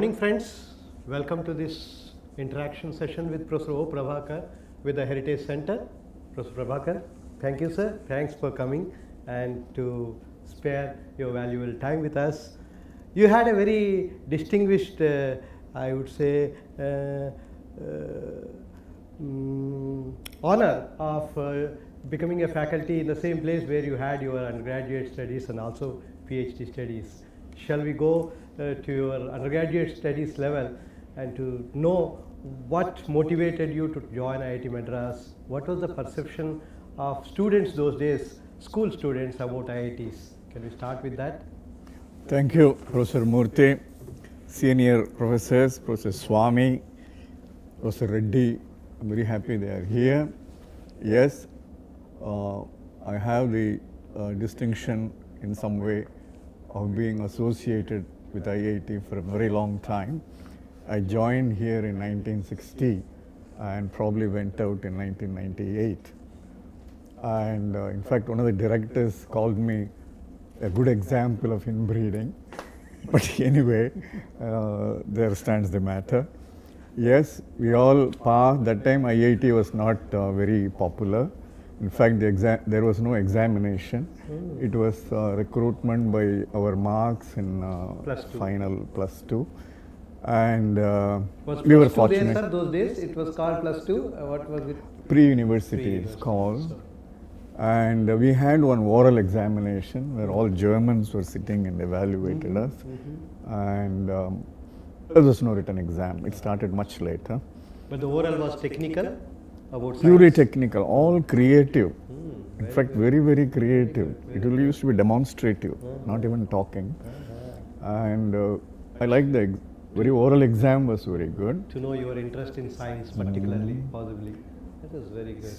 morning, friends. Welcome to this interaction session with Professor O. Prabhakar with the Heritage Center. Professor Prabhakar, thank you, sir. Thanks for coming and to spare your valuable time with us. You had a very distinguished, I would say, honor of becoming a faculty in the same place where you had your undergraduate studies and also PhD studies. Shall we go to your undergraduate studies level and to know what motivated you to join IIT Madras? What was the perception of students those days, school students, about IITs? Can we start with that? Thank you, Professor Murthy, senior professors, Professor Swami, Professor Reddy. I'm very happy they are here. Yes, I have the distinction in some way of being associated with IIT for a very long time. I joined here in 1960 and probably went out in 1998. And in fact, one of the directors called me a good example of inbreeding. But anyway, there stands the matter. Yes, we all passed. That time IIT was not very popular. In fact, there was no examination. It was recruitment by our marks in final +2. And we were fortunate. There, sir, those days it was called +2. What was it? Pre-university it's called. And we had one oral examination where all Germans were sitting and evaluated us. And there was no written exam. It started much later. But the oral was technical? About purely technical, all creative. In fact, very, very creative. It really used to be demonstrative, not even talking. And I like the very oral exam was very good. To know your interest in science particularly, possibly. That was very good.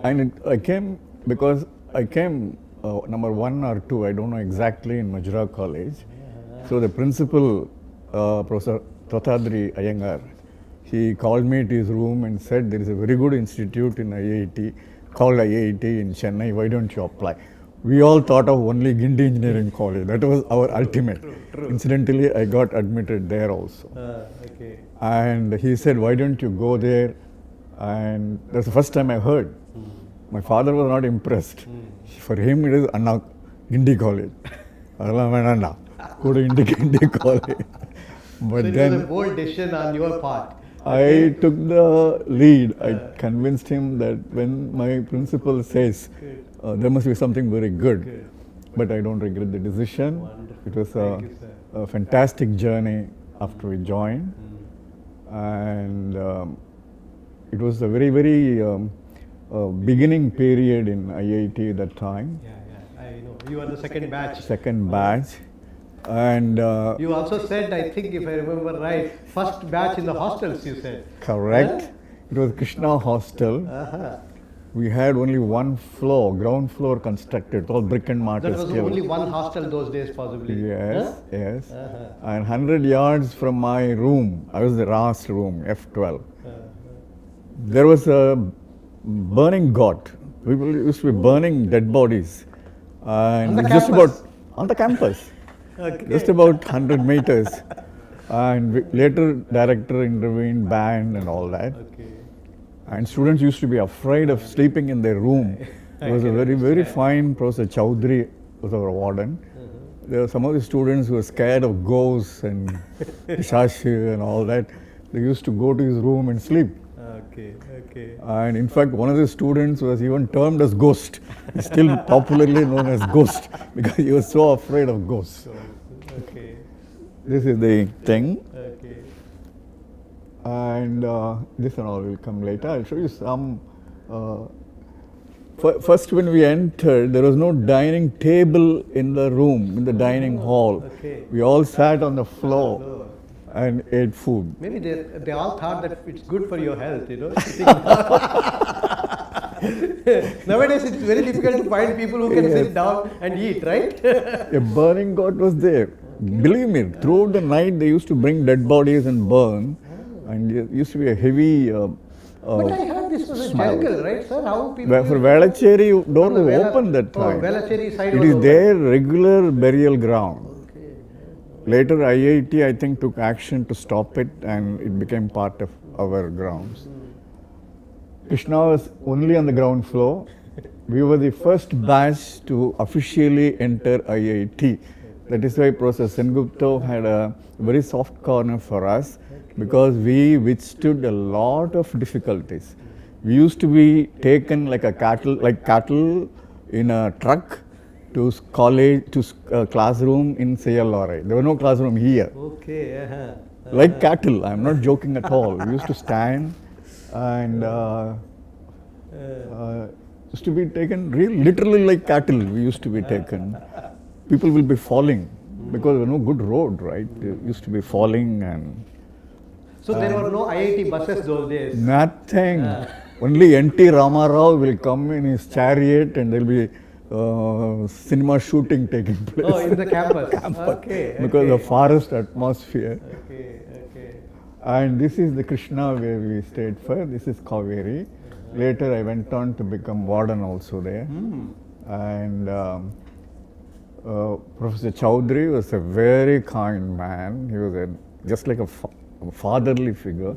And I came, because I came number 1 or 2, I don't know exactly, in Majra College. So the principal, Professor Tothadri Iyengar, he called me to his room and said, there is a very good institute in IIT called IIT in Chennai, why don't you apply? We all thought of only Guindy Engineering College. That was our ultimate. True. Incidentally, I got admitted there also. Okay. And he said, why don't you go there? And that's the first time I heard. My father was not impressed. For him, it is Anna Guindy College. Anna, go to Guindy College. But so then it was a bold decision on your part. I took the lead. I convinced him that when my principal says there must be something very good, but I don't regret the decision. Wonderful. It was a fantastic journey after we joined, and it was a very, very beginning period in IIT at that time. Yeah, I know. You are the second batch. Second batch. And you also said, I think if I remember right, first batch in the hostels, you said. Correct. Huh? It was Krishna Hostel. We had only one floor, ground floor constructed, all brick and mortar. That was only one hostel those days, possibly. Yes, yes. And 100 yards from my room, I was the last room, F12. There was a burning ghat. People used to be burning dead bodies. And just about on the campus. Okay. Just about 100 meters. And later director intervened, banned and all that. Okay. And students used to be afraid of sleeping in their room. There was a very, very fine Professor Chowdhury was our warden. There were some of the students who were scared of ghosts and Shashi and all that. They used to go to his room and sleep. Okay, okay. And in fact, one of the students was even termed as Ghost. He's still popularly known as Ghost because he was so afraid of ghosts. Okay. This is the thing. Okay. And this and all will come later. I'll show you some. First, when we entered, there was no dining table in the room, in the dining hall. Okay. We all sat on the floor and ate food. Maybe they all thought that it's good for your health, you know. Nowadays it's very difficult to find people who can sit down and eat, right? A burning ghat was there. Believe me, throughout the night they used to bring dead bodies and burn. And it used to be a heavy but I heard this was a jungle, right, sir? How people... For Velachery, door was open that time. Velachery side it is their regular burial ground. Later, IIT, I think, took action to stop it and it became part of our grounds. Krishna was only on the ground floor. We were the first batch to officially enter IIT. That is why Professor Sengupta had a very soft corner for us because we withstood a lot of difficulties. We used to be taken like cattle in a truck to college, to classroom in CLRI. There was no classroom here. Okay. Like cattle, I'm not joking at all. We used to stand and used to be taken literally like cattle. We used to be taken. People will be falling because there was no good road, right? They used to be falling and So there were no IIT buses those days. nothing. Only N.T. Ramarao will come in his chariot and there will be cinema shooting taking place. Oh, in the campus. Okay. Because of forest atmosphere. Okay. Okay. And this is the Krishna where we stayed for. This is Kaveri. Later I went on to become warden also there. And Professor Chowdhury was a very kind man. He was just like a fatherly figure.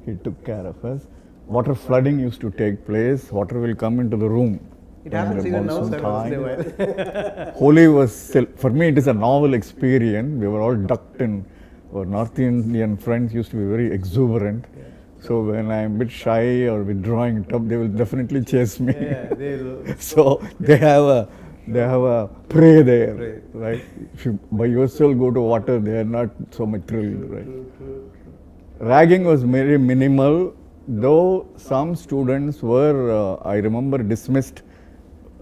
He took care of us. Water flooding used to take place. Water will come into the room. It happens even now, sir, once in a while. Holi was, for me, it is a novel experience. We were all ducked in. Our North Indian friends used to be very exuberant. Yeah. So when I'm a bit shy or withdrawing it up, they will definitely chase me. Yeah, they'll. So they have a prey there, Prey. right? If you by yourself go to water, they are not so much thrilled, right? Ragging was very minimal, though some students were, I remember, dismissed.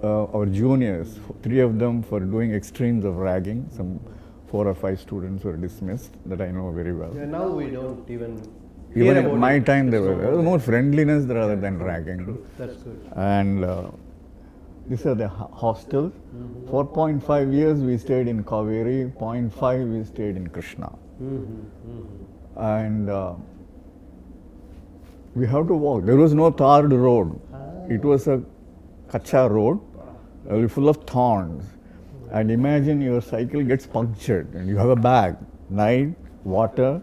Our juniors, 3 of them for doing extremes of ragging. Some 4 or 5 students were dismissed, that I know very well. Yeah, now we don't even. Even hear in about my it. time, there So, was more friendliness rather than ragging. That's good. And these are the hostels. 4.5 years we stayed in Kaveri, 0.5 we stayed in Krishna. And we have to walk. There was no tarred road. It was a kacha road, full of thorns. And imagine your cycle gets punctured and you have a bag, night, water,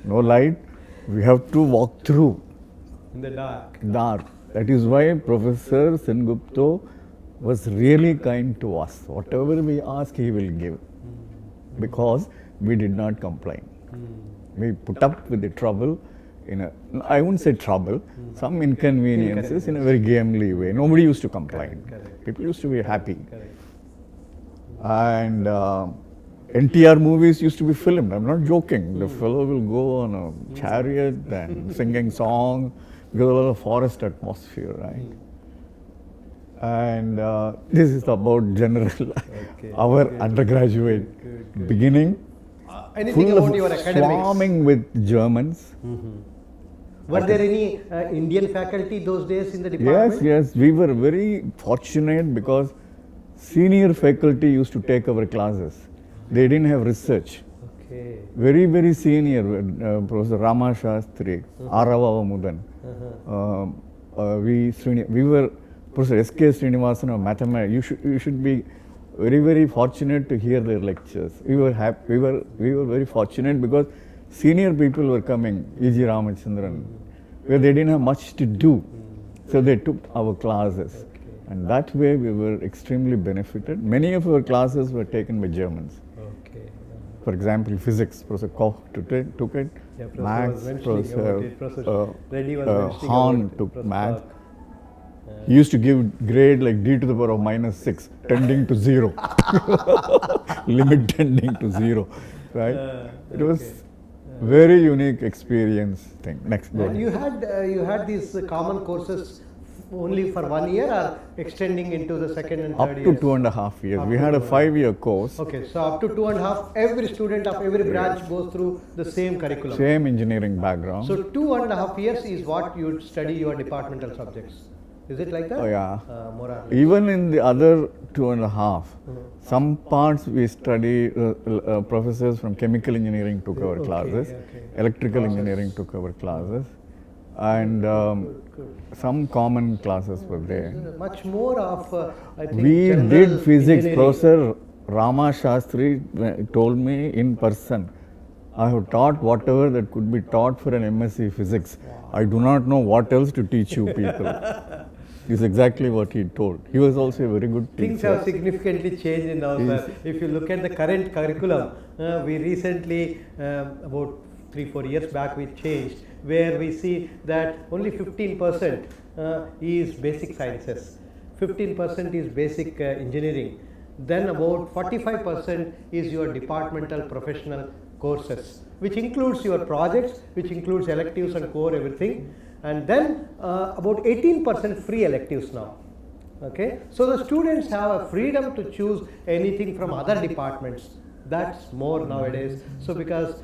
no light. We have to walk through. In the dark. Dark. That is why Professor Sengupta was really kind to us. Whatever we ask, he will give. Because we did not complain. We put up with the trouble I wouldn't say trouble, some inconveniences in a very gamely way. Nobody used to complain. Correct. People used to be happy. Correct. And NTR movies used to be filmed. I'm not joking. The fellow will go on a chariot and singing songs because of a forest atmosphere, right? And this is about general, our undergraduate Good. beginning. Anything Full about of your academics? swarming with Germans. Were there any Indian faculty those days in the Yes, department? yes. We were very fortunate because senior faculty used to take our classes. They didn't have research. Okay. Very, very senior, Professor Rama Shastri, Arava Mudan. We were, Professor S.K. Srinivasan of mathematics. You should be very, very fortunate to hear their lectures. We were happy. We were very fortunate because senior people were coming, E.G. Ramachandran, where they didn't have much to do. So they took our classes. And that way we were extremely benefited. Many of our classes were taken by Germans. Okay. For example, physics, Professor Koch took it. Yeah, Professor Maths, was mentioning Professor about it. Professor Reddy was mentioning Hahn about it. took Professor math. Park. He used to give grade like d to the power of -6, tending to 0. Limit tending to 0, right? It was very unique experience thing. Next, go And ahead. you had these common courses only for 1 year or extending into the second and Up third to years? 2.5 years. Up We to had a 2.5. 5-year course. Okay, so up to 2.5, every student of every branch goes through the same curriculum. Same engineering background. So 2.5 years is what you study your departmental subjects. Is it like that? Oh, yeah. More or less. Even in the other 2.5, some parts we study, professors from chemical engineering took our Okay, classes, okay. electrical Process. engineering took our classes, and some common classes were there. Much more of, I think, We general did physics, engineering. Professor Rama Shastri told me in person, I have taught whatever that could be taught for an MSc Physics. I do not know what else to teach you people. This is exactly what he told. He was also a very good teacher. Things have significantly changed in now, sir. If you look at the current curriculum, we recently, about 3-4 years back, we changed, where we see that only 15% is basic sciences, 15% is basic engineering, then about 45% is your departmental professional courses, which includes your projects, which includes electives and core, everything, and then about 18% free electives now. Okay, so the students have a freedom to choose anything from other departments. That's more nowadays. So because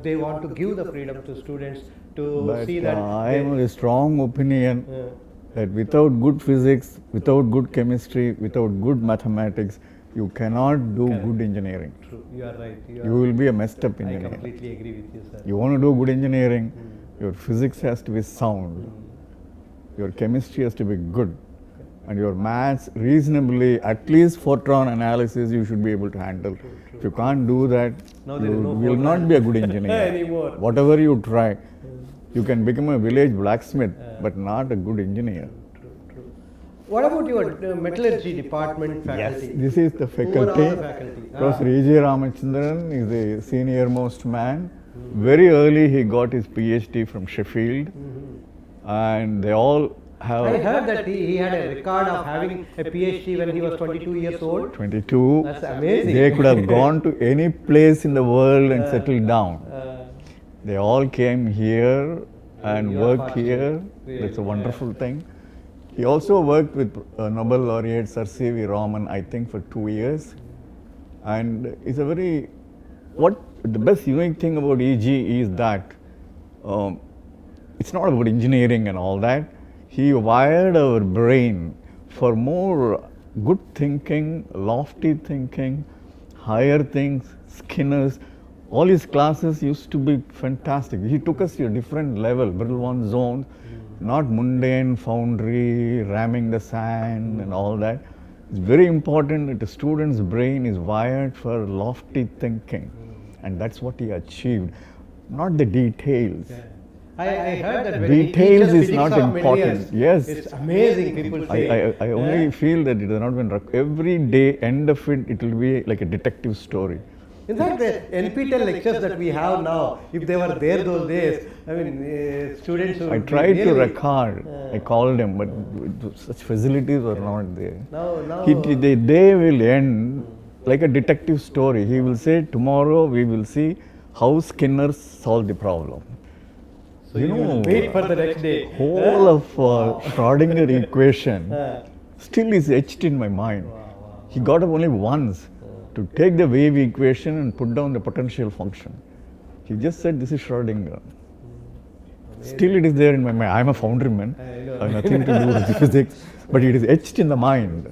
they want to give the freedom to students to But see that I am of a strong opinion that without good physics, without good chemistry, without good mathematics, you cannot do good engineering. True, you are right. You will be a messed up I engineer. completely agree with you, sir. You want to do good engineering, your physics has to be sound, your chemistry has to be good, and your maths reasonably, at least Fortran analysis, you should be able to handle. If you can't do that, Now there you is no will Fortran not be a good engineer. anymore. Whatever you try, you can become a village blacksmith, but not a good engineer. True. What about your metallurgy department faculty? This is the faculty. Overall the faculty. Professor E.J. Ramachandran is the senior most man. Very early he got his PhD from Sheffield, and they all have I heard that he had a record of having a PhD when he was 22 years old. 22. That's amazing. They could have gone to any place in the world and settled down. They all came here and You are worked fortunate. here. Really, That's a wonderful thing. He also worked with Nobel laureate Sir C.V. Raman, I think, for 2 years. And it's a very, what the best unique thing about E.G. is that it's not about engineering and all that. He wired our brain for more good thinking, lofty thinking, higher things, Skinner's. All his classes used to be fantastic. He took us to a different level, Brillouin zones, not mundane foundry, ramming the sand and all that. It's very important that the student's brain is wired for lofty thinking, and that's what he achieved, not the details. I heard that when he Details teaches is physics not of important. Mendelius, Yes. it's amazing. People say. I only feel that it has not been every day end of it will be like a detective story. In fact, the NPTEL lectures that we have now, if they were there those days, I mean, students would I be tried to really- record. I called him, but such facilities were not there. Now, The day will end like a detective story. He will say, tomorrow we will see how Skinner solved the problem. so you will wait for the next day. Whole of Schrodinger equation still is etched in my mind. He got up only once to take the wave equation and put down the potential function. He just said, this is Schrodinger. Still it is there in my mind. I am a foundryman. I have nothing to do with physics, but it is etched in the mind.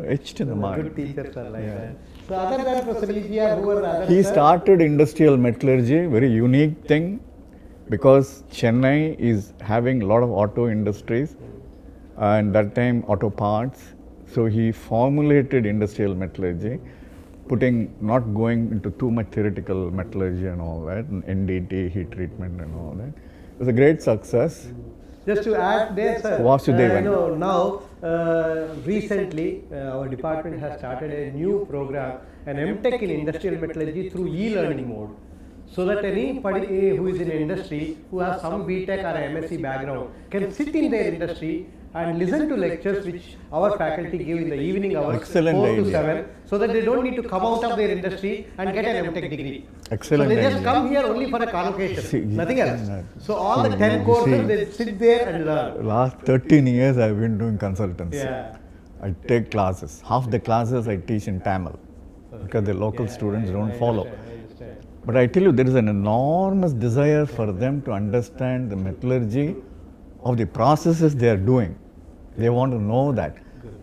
Etched in the mind. Good teachers are like that. So other than Professor Ejia, who were the others? He sir? started industrial metallurgy, very unique thing, because Chennai is having a lot of auto industries, and that time auto parts. So he formulated industrial metallurgy, not going into too much theoretical metallurgy and all that, and NDT, heat treatment and all that. It was a great success. Just to add there, sir. Vasudevan. Now, recently, our department has started a new program, an MTech in industrial metallurgy through e-learning mode. So that anybody who is in industry, who has some BTech or MSc background, can sit in their industry and listen to lectures which our faculty give in the evening hours, Excellent 4 to idea. 7, so that they don't need to come out of their industry and get an MTech degree. Excellent So they just idea. come here only for a convocation, See, nothing else. yeah. So all the See, 10 you courses, see. they sit there and learn. Last 13 years I've been doing consultancy. Yeah. I take classes. Half the classes I teach in Tamil because the local students don't follow. I understand. But I tell you, there is an enormous desire for them to understand the metallurgy of the processes they are doing. They want to know that.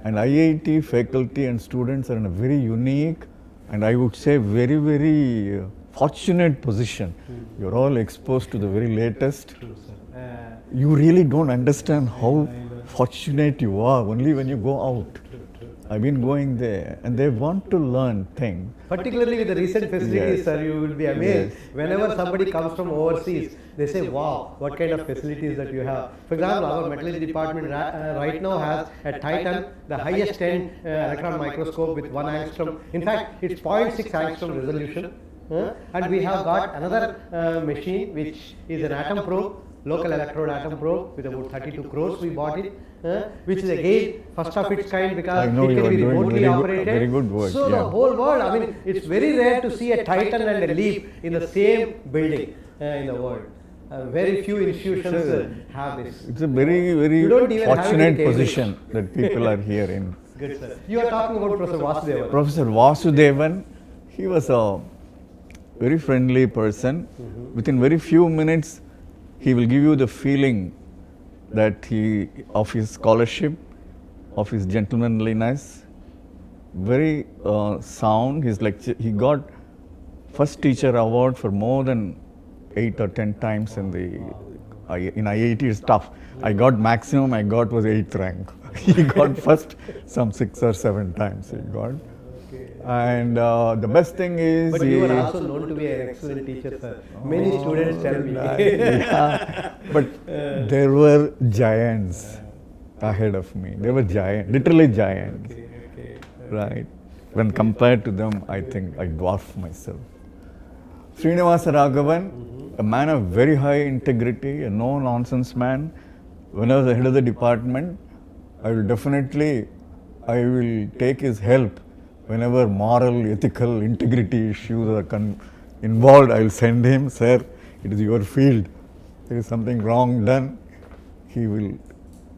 And IIT faculty and students are in a very unique and I would say very, very fortunate position. You're all exposed to the very latest. True, sir. You really don't understand how fortunate you are only when you go out. I've been going there, and they want to learn things. Particularly with the recent facilities, Yes. sir, you will be amazed. Yes. Whenever somebody comes from overseas, they say, wow, what kind of facilities that you have. For example, our metallurgy department right now has a Titan, the highest end electron microscope with 1 angstrom. In fact, it's 0.6 angstrom resolution. And we have got another machine which is an atom probe, local electrode atom probe with about 32 crores we bought it, which is again first of its kind because I know it you can are be doing remotely very good- operated. very good work, So the yeah. whole world, I mean, it's very rare to see a Titan and a Leap in the same building in the world. Very few institutions have this. It's a very, very You don't even have it in fortunate Cambridge. position that people are here in. Good, sir. You are talking about Professor Vasudevan. Professor Vasudevan, he was a very friendly person. Within very few minutes, he will give you the feeling that he of his scholarship, of his gentlemanliness, very sound. His lecture, he got first teacher award for more than 8 or 10 times in the in IIT. Is tough. I got maximum I got was 8th rank. He got first some 6 or 7 times he got. And the best thing is But you are also known to be an excellent teacher, sir. Many students tell me. yeah, but there were giants ahead of me. They were giants, literally giants, right? When compared to them, I think I dwarf myself. Srinivasa Raghavan, a man of very high integrity, a no-nonsense man. When I was the head of the department, I will take his help whenever moral, ethical, integrity issues are involved. I will send him, sir, it is your field. There is something wrong done. He will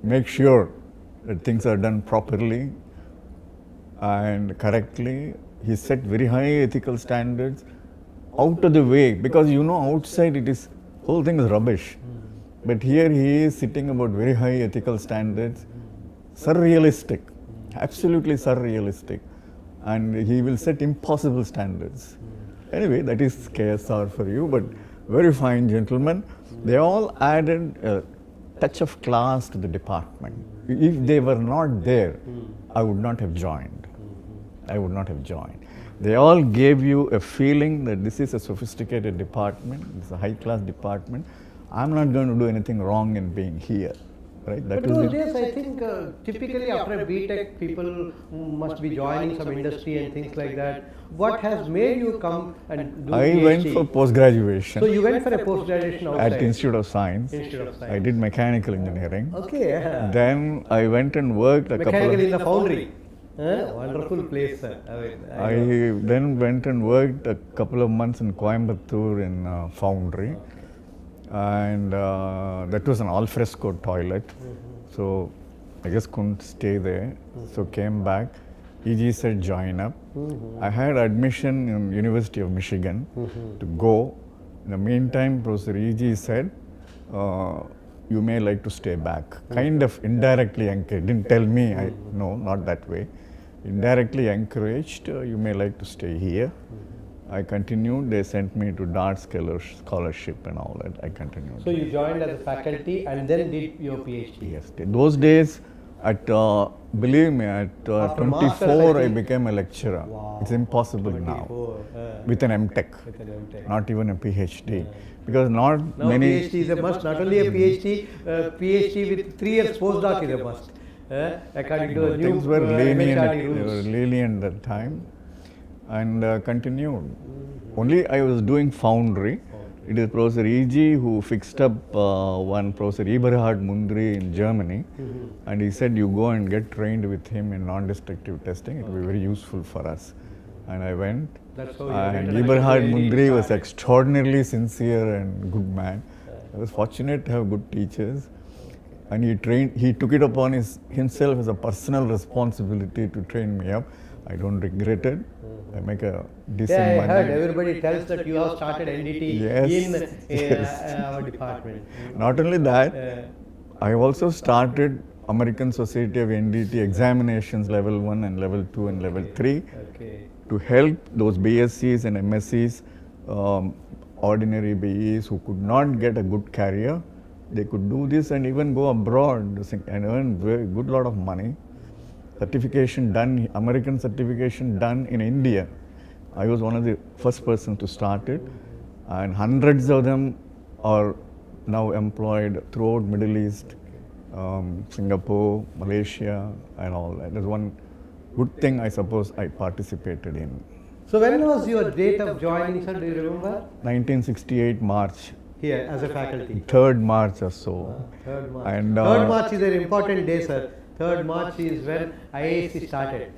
make sure that things are done properly and correctly. He set very high ethical standards out of the way, because outside it is, whole thing is rubbish. But here he is sitting about very high ethical standards, surrealistic, absolutely surrealistic. And he will set impossible standards. Anyway, that is KSR for you, but very fine gentlemen. They all added a touch of class to the department. If they were not there, I would not have joined. I would not have joined. They all gave you a feeling that this is a sophisticated department, it's a high-class department. I'm not going to do anything wrong in being here. Right? That But is those it. days, I think typically after a BTech, people must be joining some industry and things like that. What has made you come and do I PhD? went for post-graduation. So you went for a post-graduation outside? At Institute of Science. Institute of Science. I did mechanical engineering. Okay. Yeah. Then I went and worked a couple Mechanical in of. the foundry. Wonderful place, sir. I then went and worked a couple of months in Coimbatore in foundry, and that was an al fresco toilet. So I just couldn't stay there. So came back. EG said join up. I had admission in University of Michigan to go. In the meantime, Professor EG said, you may like to stay back. Kind of indirectly encouraged. Didn't tell me, no, not that way. Indirectly encouraged, you may like to stay here. I continued. They sent me to Dart scholarship and all that. I continued. So you joined as a faculty and then did your PhD? Yes. Those days, believe me, at After 24, masters, I I think. became a lecturer. Wow. It's impossible now. 24, With an MTech, with an MTech. not even a PhD. Because not Now many. PhD is a must, not only a PhD, PhD with 3 years postdoc is a must. According to the new Things were lenient, MHRD they were rules. lenient that time, and continued. Only I was doing foundry. It is Professor E.G. who fixed up one Professor Eberhard Mundry in Germany, and he said, you go and get trained with him in non-destructive testing. It will be very useful for us. And I went. That's how you And went and Eberhard actually Mundry was started. extraordinarily sincere and good man. I was fortunate to have good teachers. And he took it upon himself as a personal responsibility to train me up. I don't regret it. I make a decent Yeah, I money. heard everybody tells that you have started NDT Yes, in yes. our department. Not only that, Uh, I also started American Society of NDT examinations level 1 and level 2 and level 3 okay. to help those BScs and MScs, ordinary BEs who could not get a good career. They could do this and even go abroad and earn very good lot of money. certification done, American certification done in India. I was one of the first person to start it, and hundreds of them are now employed throughout Middle East, Singapore, Malaysia, and all that. That's one good thing I suppose I participated in. So when was your date of joining, sir? Do you remember? 1968 March, Here as a faculty. 3rd March or so. 3rd March. And 3rd March is an important day, sir. 3rd March is when IAC started.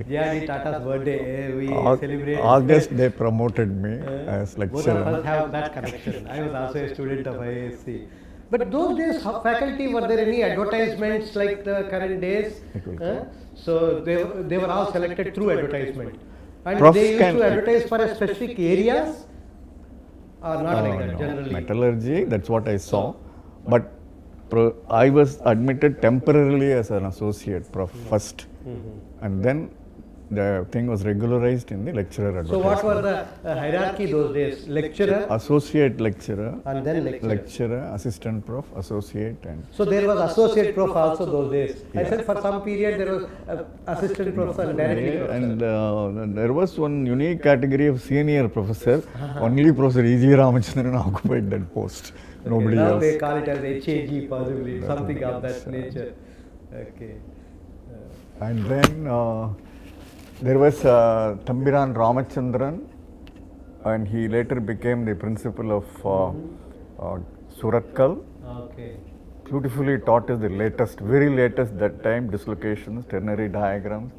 J.R.D. Tata's birthday. We celebrate. August they promoted me as Both of lecturer. us have that connection. I was also a student of IAC. But those days, faculty, were there any advertisements like the current days? So they were all selected through advertisement. And Prof they used can- to advertise for a specific areas or not like that generally? Metallurgy, that's what I saw. But I was admitted temporarily as an associate prof first. And then the thing was regularized in the lecturer So advertisement. what were the hierarchy those days? Lecturer Associate lecturer, and then lecturer. lecturer, assistant prof, associate, and So there was associate prof also those days. I said for some period there was assistant professor and directly professor. and there was one unique category of senior professor. Only Professor E.G. Ramachandran occupied that post. Nobody Now else. they call it as HAG possibly, something of that nature. Okay. And then there was Thambiran Ramachandran, and he later became the principal of Suratkal. Okay. Beautifully taught us the latest, very latest that time, dislocations, ternary diagrams.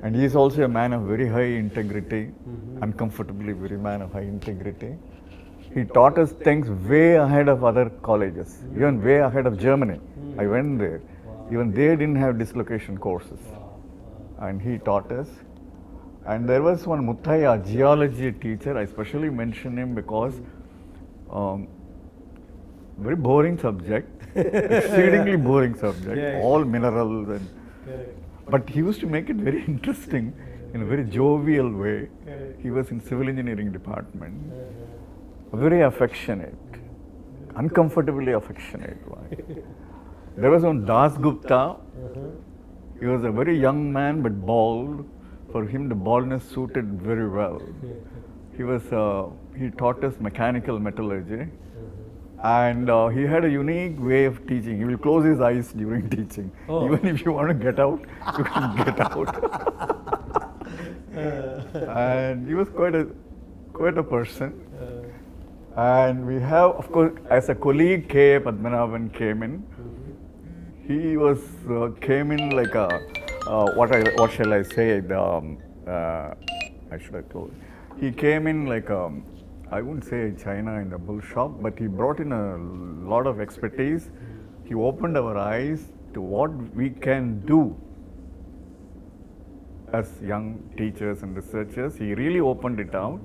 And he is also a man of very high integrity, uncomfortably very man of high integrity. He taught us things way ahead of other colleges, even way ahead of Germany. I went there. Even they didn't have dislocation courses. And he taught us. And there was one Muthaya, geology teacher. I specially mention him because very boring subject, exceedingly boring subject, Yeah. all minerals. And, but he used to make it very interesting in a very jovial way. He was in civil engineering department. Very affectionate, uncomfortably affectionate one. There was one Das Gupta. He was a very young man but bald. For him, the baldness suited very well. He taught us mechanical metallurgy, and he had a unique way of teaching. He will close his eyes during teaching. Oh. Even if you want to get out, you can get out. And he was quite a person. And we have, of course, as a colleague, K. Padmanabhan came in. He was came in like a what shall I say? I should have told. He came in like I wouldn't say China in the bull shop, but he brought in a lot of expertise. He opened our eyes to what we can do as young teachers and researchers. He really opened it out.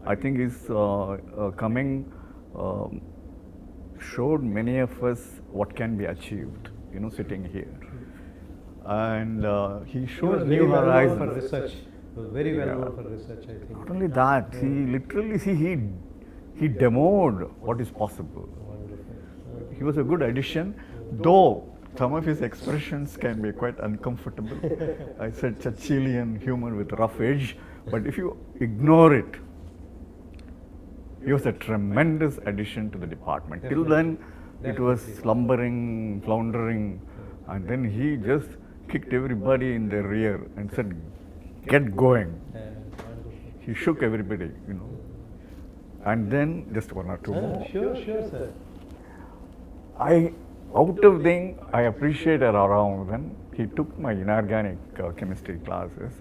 I think his coming showed many of us what can be achieved, sitting here. And he He showed was new very well known horizons. for research. He was very well known for research, I think. Not only that, he literally, he demoed what is possible. Wonderful. He was a good addition, though some of his expressions can be quite uncomfortable. I said Churchillian humor with rough edge, but if you ignore it, he was a tremendous addition to the department. Till then, it was slumbering, floundering, and then he just kicked everybody in the rear and said, "Get going." Wonderful. He shook everybody, And then, just one or two more. Sure, sir. I appreciated around when he took my inorganic chemistry classes,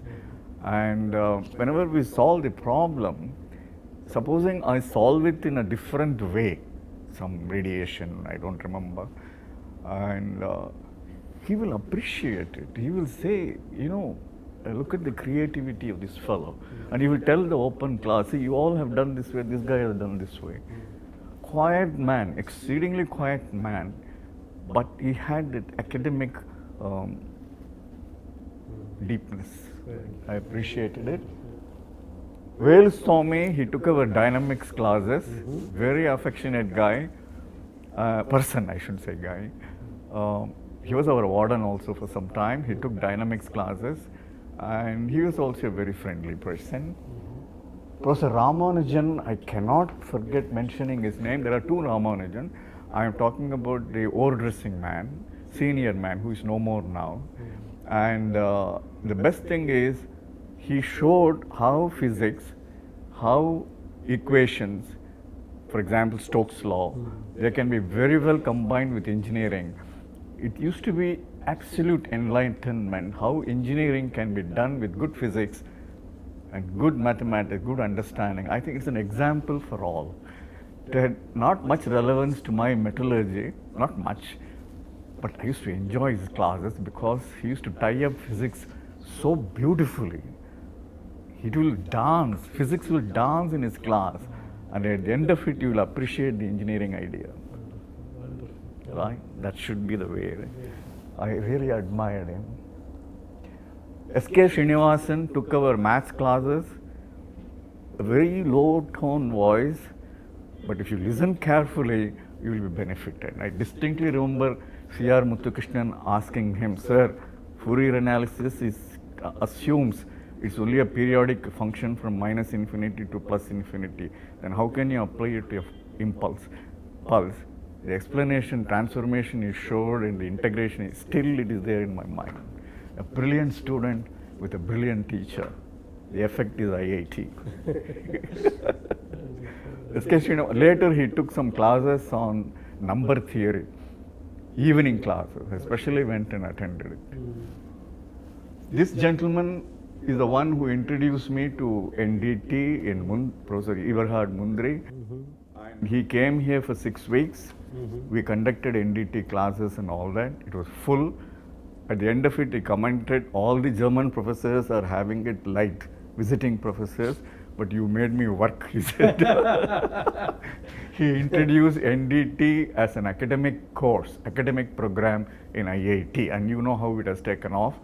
and whenever we solve the problem, supposing I solve it in a different way, some radiation, I don't remember, and he will appreciate it. He will say, look at the creativity of this fellow. And he will tell the open class, see, you all have done this way, this guy has done this way. Quiet man, exceedingly quiet man, but he had that academic deepness. I appreciated it. Wales Swami, he took our dynamics classes, very affectionate guy, person I should say guy. He was our warden also for some time. He took dynamics classes, and he was also a very friendly person. Professor Ramanujan, I cannot forget mentioning his name. There are two Ramanujan. I am talking about the old dressing man, senior man who is no more now. And the best thing is, he showed how physics, how equations, for example, Stokes' law, they can be very well combined with engineering. It used to be absolute enlightenment how engineering can be done with good physics and good mathematics, good understanding. I think it's an example for all. It had not much relevance to my metallurgy, not much, but I used to enjoy his classes because he used to tie up physics so beautifully. He will dance, physics will dance in his class, and at the end of it, you will appreciate the engineering idea. Right? That should be the way. I really admired him. S.K. Srinivasan took our maths classes, a very low tone voice, but if you listen carefully, you will be benefited. I distinctly remember C.R. Muthukrishnan asking him, "Sir, Fourier analysis assumes it's only a periodic function from minus infinity to plus infinity. Then how can you apply it to your pulse? The explanation, transformation is showed and the integration is still it is there in my mind." A brilliant student with a brilliant teacher. The effect is IIT. Later he took some classes on number theory, evening classes, especially went and attended it. This gentleman is the one who introduced me to NDT in Professor Eberhard Mundry. And he came here for 6 weeks. We conducted NDT classes and all that. It was full. At the end of it, he commented, all the German professors are having it light, visiting professors, but you made me work, he said. He introduced NDT as an academic course, academic program in IIT, and you know how it has taken off.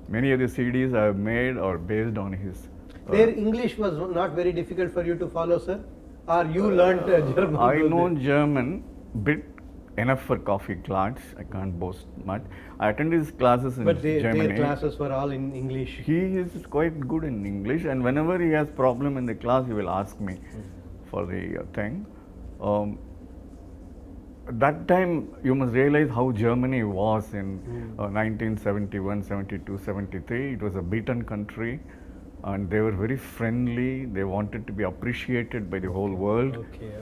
Many of the CDs I have made are based on his. Their English was not very difficult for you to follow, sir? Or you learnt German? I know German, bit enough for coffee class. I can't boast much. I attended his classes in Germany. Their classes were all in English. He is quite good in English, and whenever he has problem in the class, he will ask me for the thing. That time, you must realize how Germany was in 1971, 72, 73. It was a beaten country, and they were very friendly. They wanted to be appreciated by the whole world. Okay.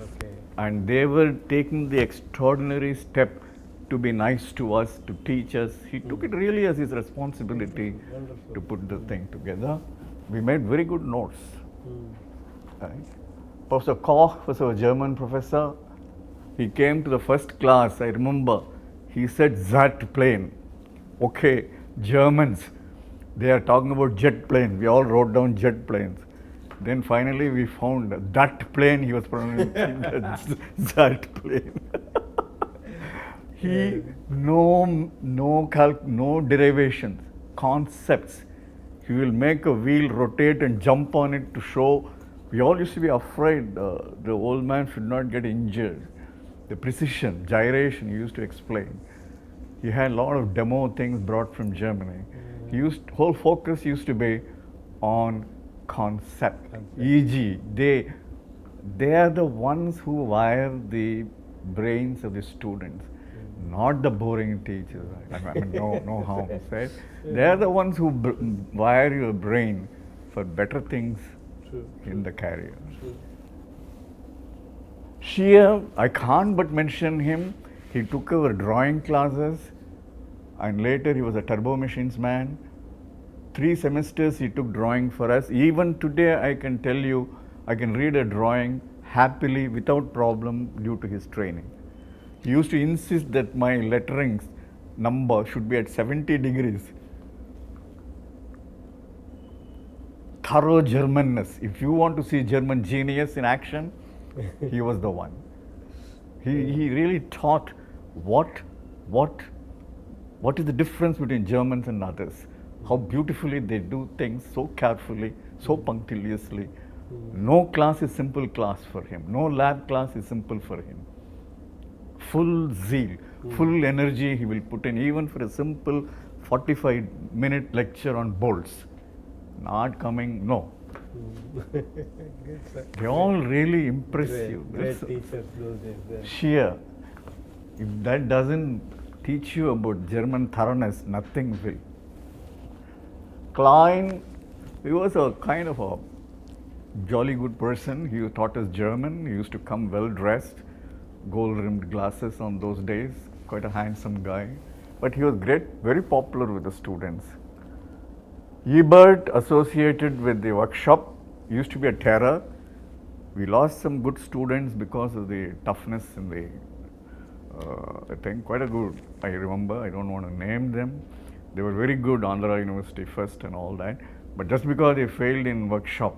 And they were taking the extraordinary step to be nice to us, to teach us. He took it really as his responsibility to put the thing together. We made very good notes. Right? Professor Koch was our German professor. He came to the first class, I remember. He said, "Zat plane." Okay, Germans, they are talking about jet plane. We all wrote down jet planes. Then finally we found that plane, he was pronouncing that plane. He, no derivations, concepts. He will make a wheel rotate and jump on it to show. We all used to be afraid the old man should not get injured. The precision, gyration, he used to explain. He had a lot of demo things brought from Germany. Whole focus used to be on concept. E.g., they are the ones who wire the brains of the students, not the boring teachers. I mean, no harm said. They are the ones who wire your brain for better things in the career. Shear, I can't but mention him. He took our drawing classes, and later he was a turbo machines man. 3 semesters he took drawing for us. Even today I can tell you, I can read a drawing happily without problem due to his training. He used to insist that my lettering number should be at 70 degrees. Thorough Germanness. If you want to see German genius in action, he was the one. He really taught what is the difference between Germans and others. How beautifully they do things, so carefully, so punctiliously. No class is simple class for him. No lab class is simple for him. Full zeal. Full energy he will put in, even for a simple 45-minute lecture on bolts. Not coming, no. Good, sir. They all really impress Great, you. great That's teachers those days. sheer. If that doesn't teach you about German thoroughness, nothing will. Klein, he was a kind of a jolly good person. He taught us German. He used to come well dressed, gold rimmed glasses on those days. Quite a handsome guy. But he was great, very popular with the students. Ebert, associated with the workshop, used to be a terror. We lost some good students because of the toughness in the I think quite a good, I remember, I don't want to name them. They were very good, Andhra University first and all that. But just because they failed in workshop,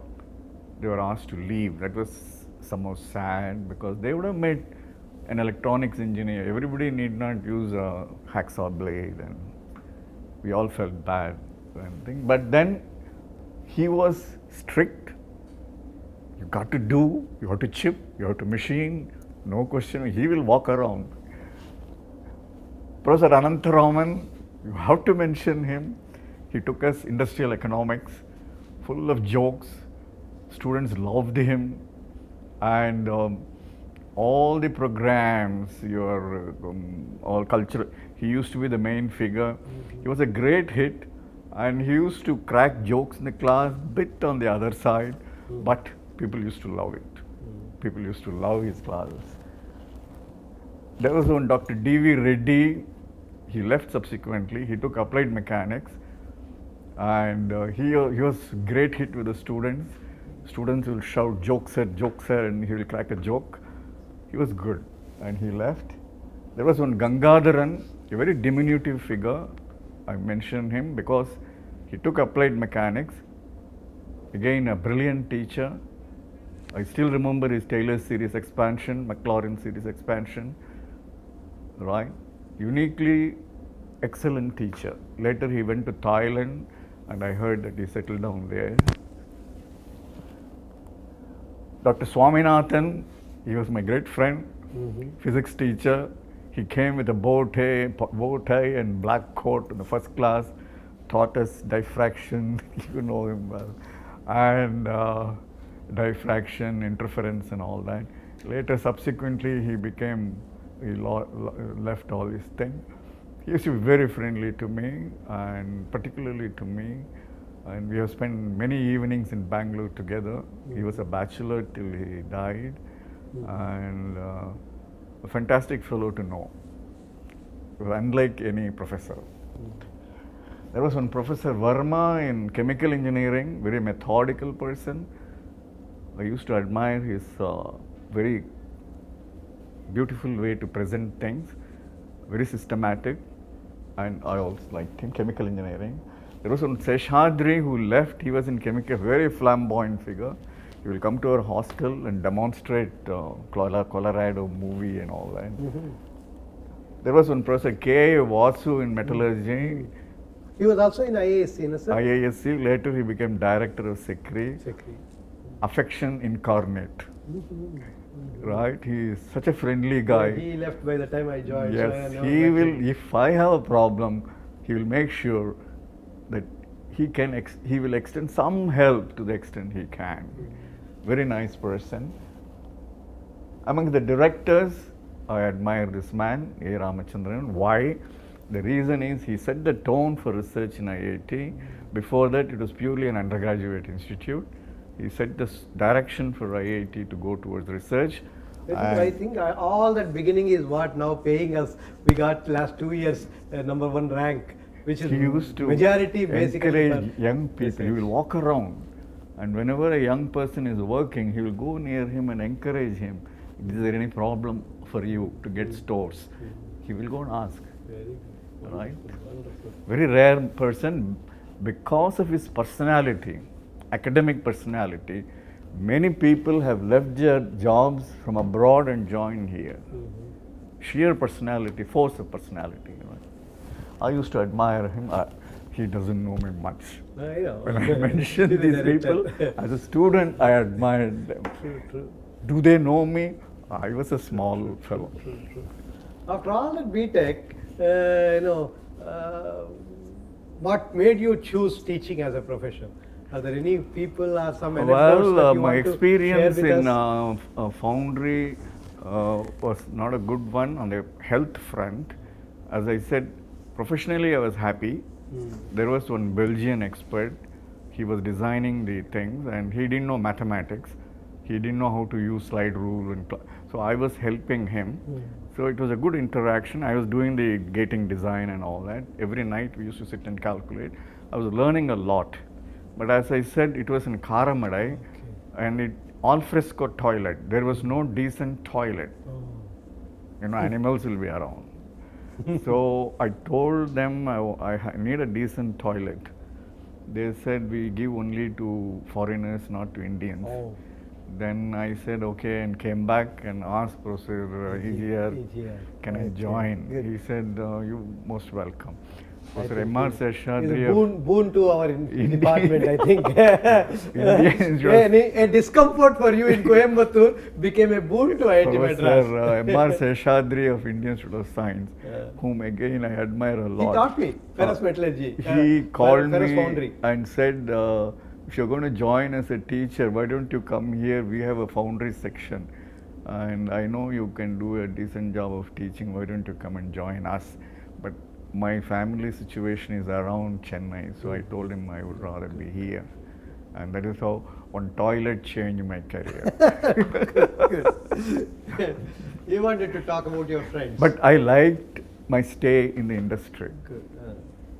they were asked to leave. That was somehow sad because they would have made an electronics engineer. Everybody need not use a hacksaw blade, and we all felt bad and thing. But then he was strict. You got to do, you have to chip, you have to machine, no question. He will walk around. Professor Anantaraman, you have to mention him. He took us industrial economics, full of jokes. Students loved him, and all the programs, your all culture. He used to be the main figure. He was a great hit, and he used to crack jokes in the class, bit on the other side, but people used to love it. People used to love his classes. There was one Dr. D.V. Reddy. He left subsequently. He took applied mechanics, and he was great hit with the students. Students will shout jokes, sir, and he will crack a joke. He was good, and he left. There was one Gangadharan, a very diminutive figure. I mentioned him because he took applied mechanics. Again, a brilliant teacher. I still remember his Taylor series expansion, McLaurin series expansion, right? Uniquely excellent teacher. Later he went to Thailand, and I heard that he settled down there. Dr. Swaminathan, he was my great friend, physics teacher. He came with a bow tie and black coat in the first class, taught us diffraction, you know him well, and diffraction, interference and all that. Later, subsequently, he left all these things. He used to be very friendly to me, and particularly to me. And we have spent many evenings in Bangalore together. He was a bachelor till he died, and a fantastic fellow to know, unlike any professor. There was one Professor Verma in chemical engineering, very methodical person. I used to admire his very beautiful way to present things, very systematic, and I also liked him, chemical engineering. There was one Seshadri who left. He was in chemical, very flamboyant figure. He will come to our hostel and demonstrate Colorado movie and all that. There was one Professor K. Vasu in metallurgy. He was also in IASC, no, sir? IASC. Later he became director of SECRI. Secretary. Affection incarnate. Right? He is such a friendly guy. He left by the time I joined. so I Yes, never he met will. him. If I have a problem, he will make sure that he will extend some help to the extent he can. Very nice person. Among the directors, I admire this man, A. Ramachandran. Why? The reason is he set the tone for research in IIT. Before that, it was purely an undergraduate institute. He set the direction for IIT to go towards research. I think all that beginning is what now paying us. We got last 2 years #1 rank, which is He used to majority basically. encourage young people. He will walk around, and whenever a young person is working, he will go near him and encourage him. Is there any problem for you to get stores? He will go and ask. Very good. Right? Wonderful. Very rare person because of his personality, academic personality. Many people have left their jobs from abroad and joined here. Sheer personality, force of personality. I used to admire him. He doesn't know me much. I know. When I mentioned these people, as a student, I admired them. True. Do they know me? I was a small fellow. True. After all that BTech, what made you choose teaching as a profession? Are there any people or some anecdotes Well, that you my want to experience share with in us? Foundry was not a good one on the health front. As I said, professionally I was happy. There was one Belgian expert. He was designing the things and he didn't know mathematics. He didn't know how to use slide rule. So I was helping him. So it was a good interaction. I was doing the gating design and all that. Every night we used to sit and calculate. I was learning a lot. But as I said, it was in Karamadai and it al fresco toilet. There was no decent toilet. Animals will be around. So I told them I need a decent toilet. They said we give only to foreigners, not to Indians. Oh. Then I said okay and came back and asked Professor EGR, can I join? Good. He said you most welcome. I Professor think M.R. it's Seshadri a of boon to our department, I think. Indians just- A discomfort for you in Coimbatore became a boon to IIT Madras. Professor M.R. Seshadri of Indian Institute of Science, whom again I admire a He lot. taught me ferrous metallurgy. He called ferrous me foundry. and said, if you're going to join as a teacher, why don't you come here? We have a foundry section. And I know you can do a decent job of teaching. Why don't you come and join us? But my family situation is around Chennai. So I told him I would rather be here. And that is how one toilet changed my career. Good. You wanted to talk about your friends. But I liked my stay in the industry. Good.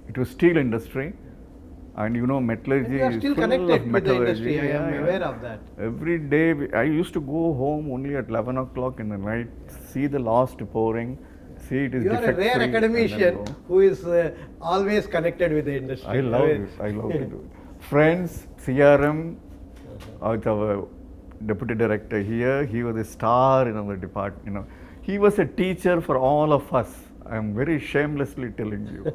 It was steel industry. And metallurgy You are is still full connected of with the metallurgy. industry. I am Yeah, aware yeah. of that. Every day, I used to go home only at 11 o'clock in the night, see the last pouring, see it is You are a defect rare free, and then academician go. who is always connected with the industry. I love it. I love to do it. Friends, CRM, our deputy director here, he was a star in our department. He was a teacher for all of us. I am very shamelessly telling you,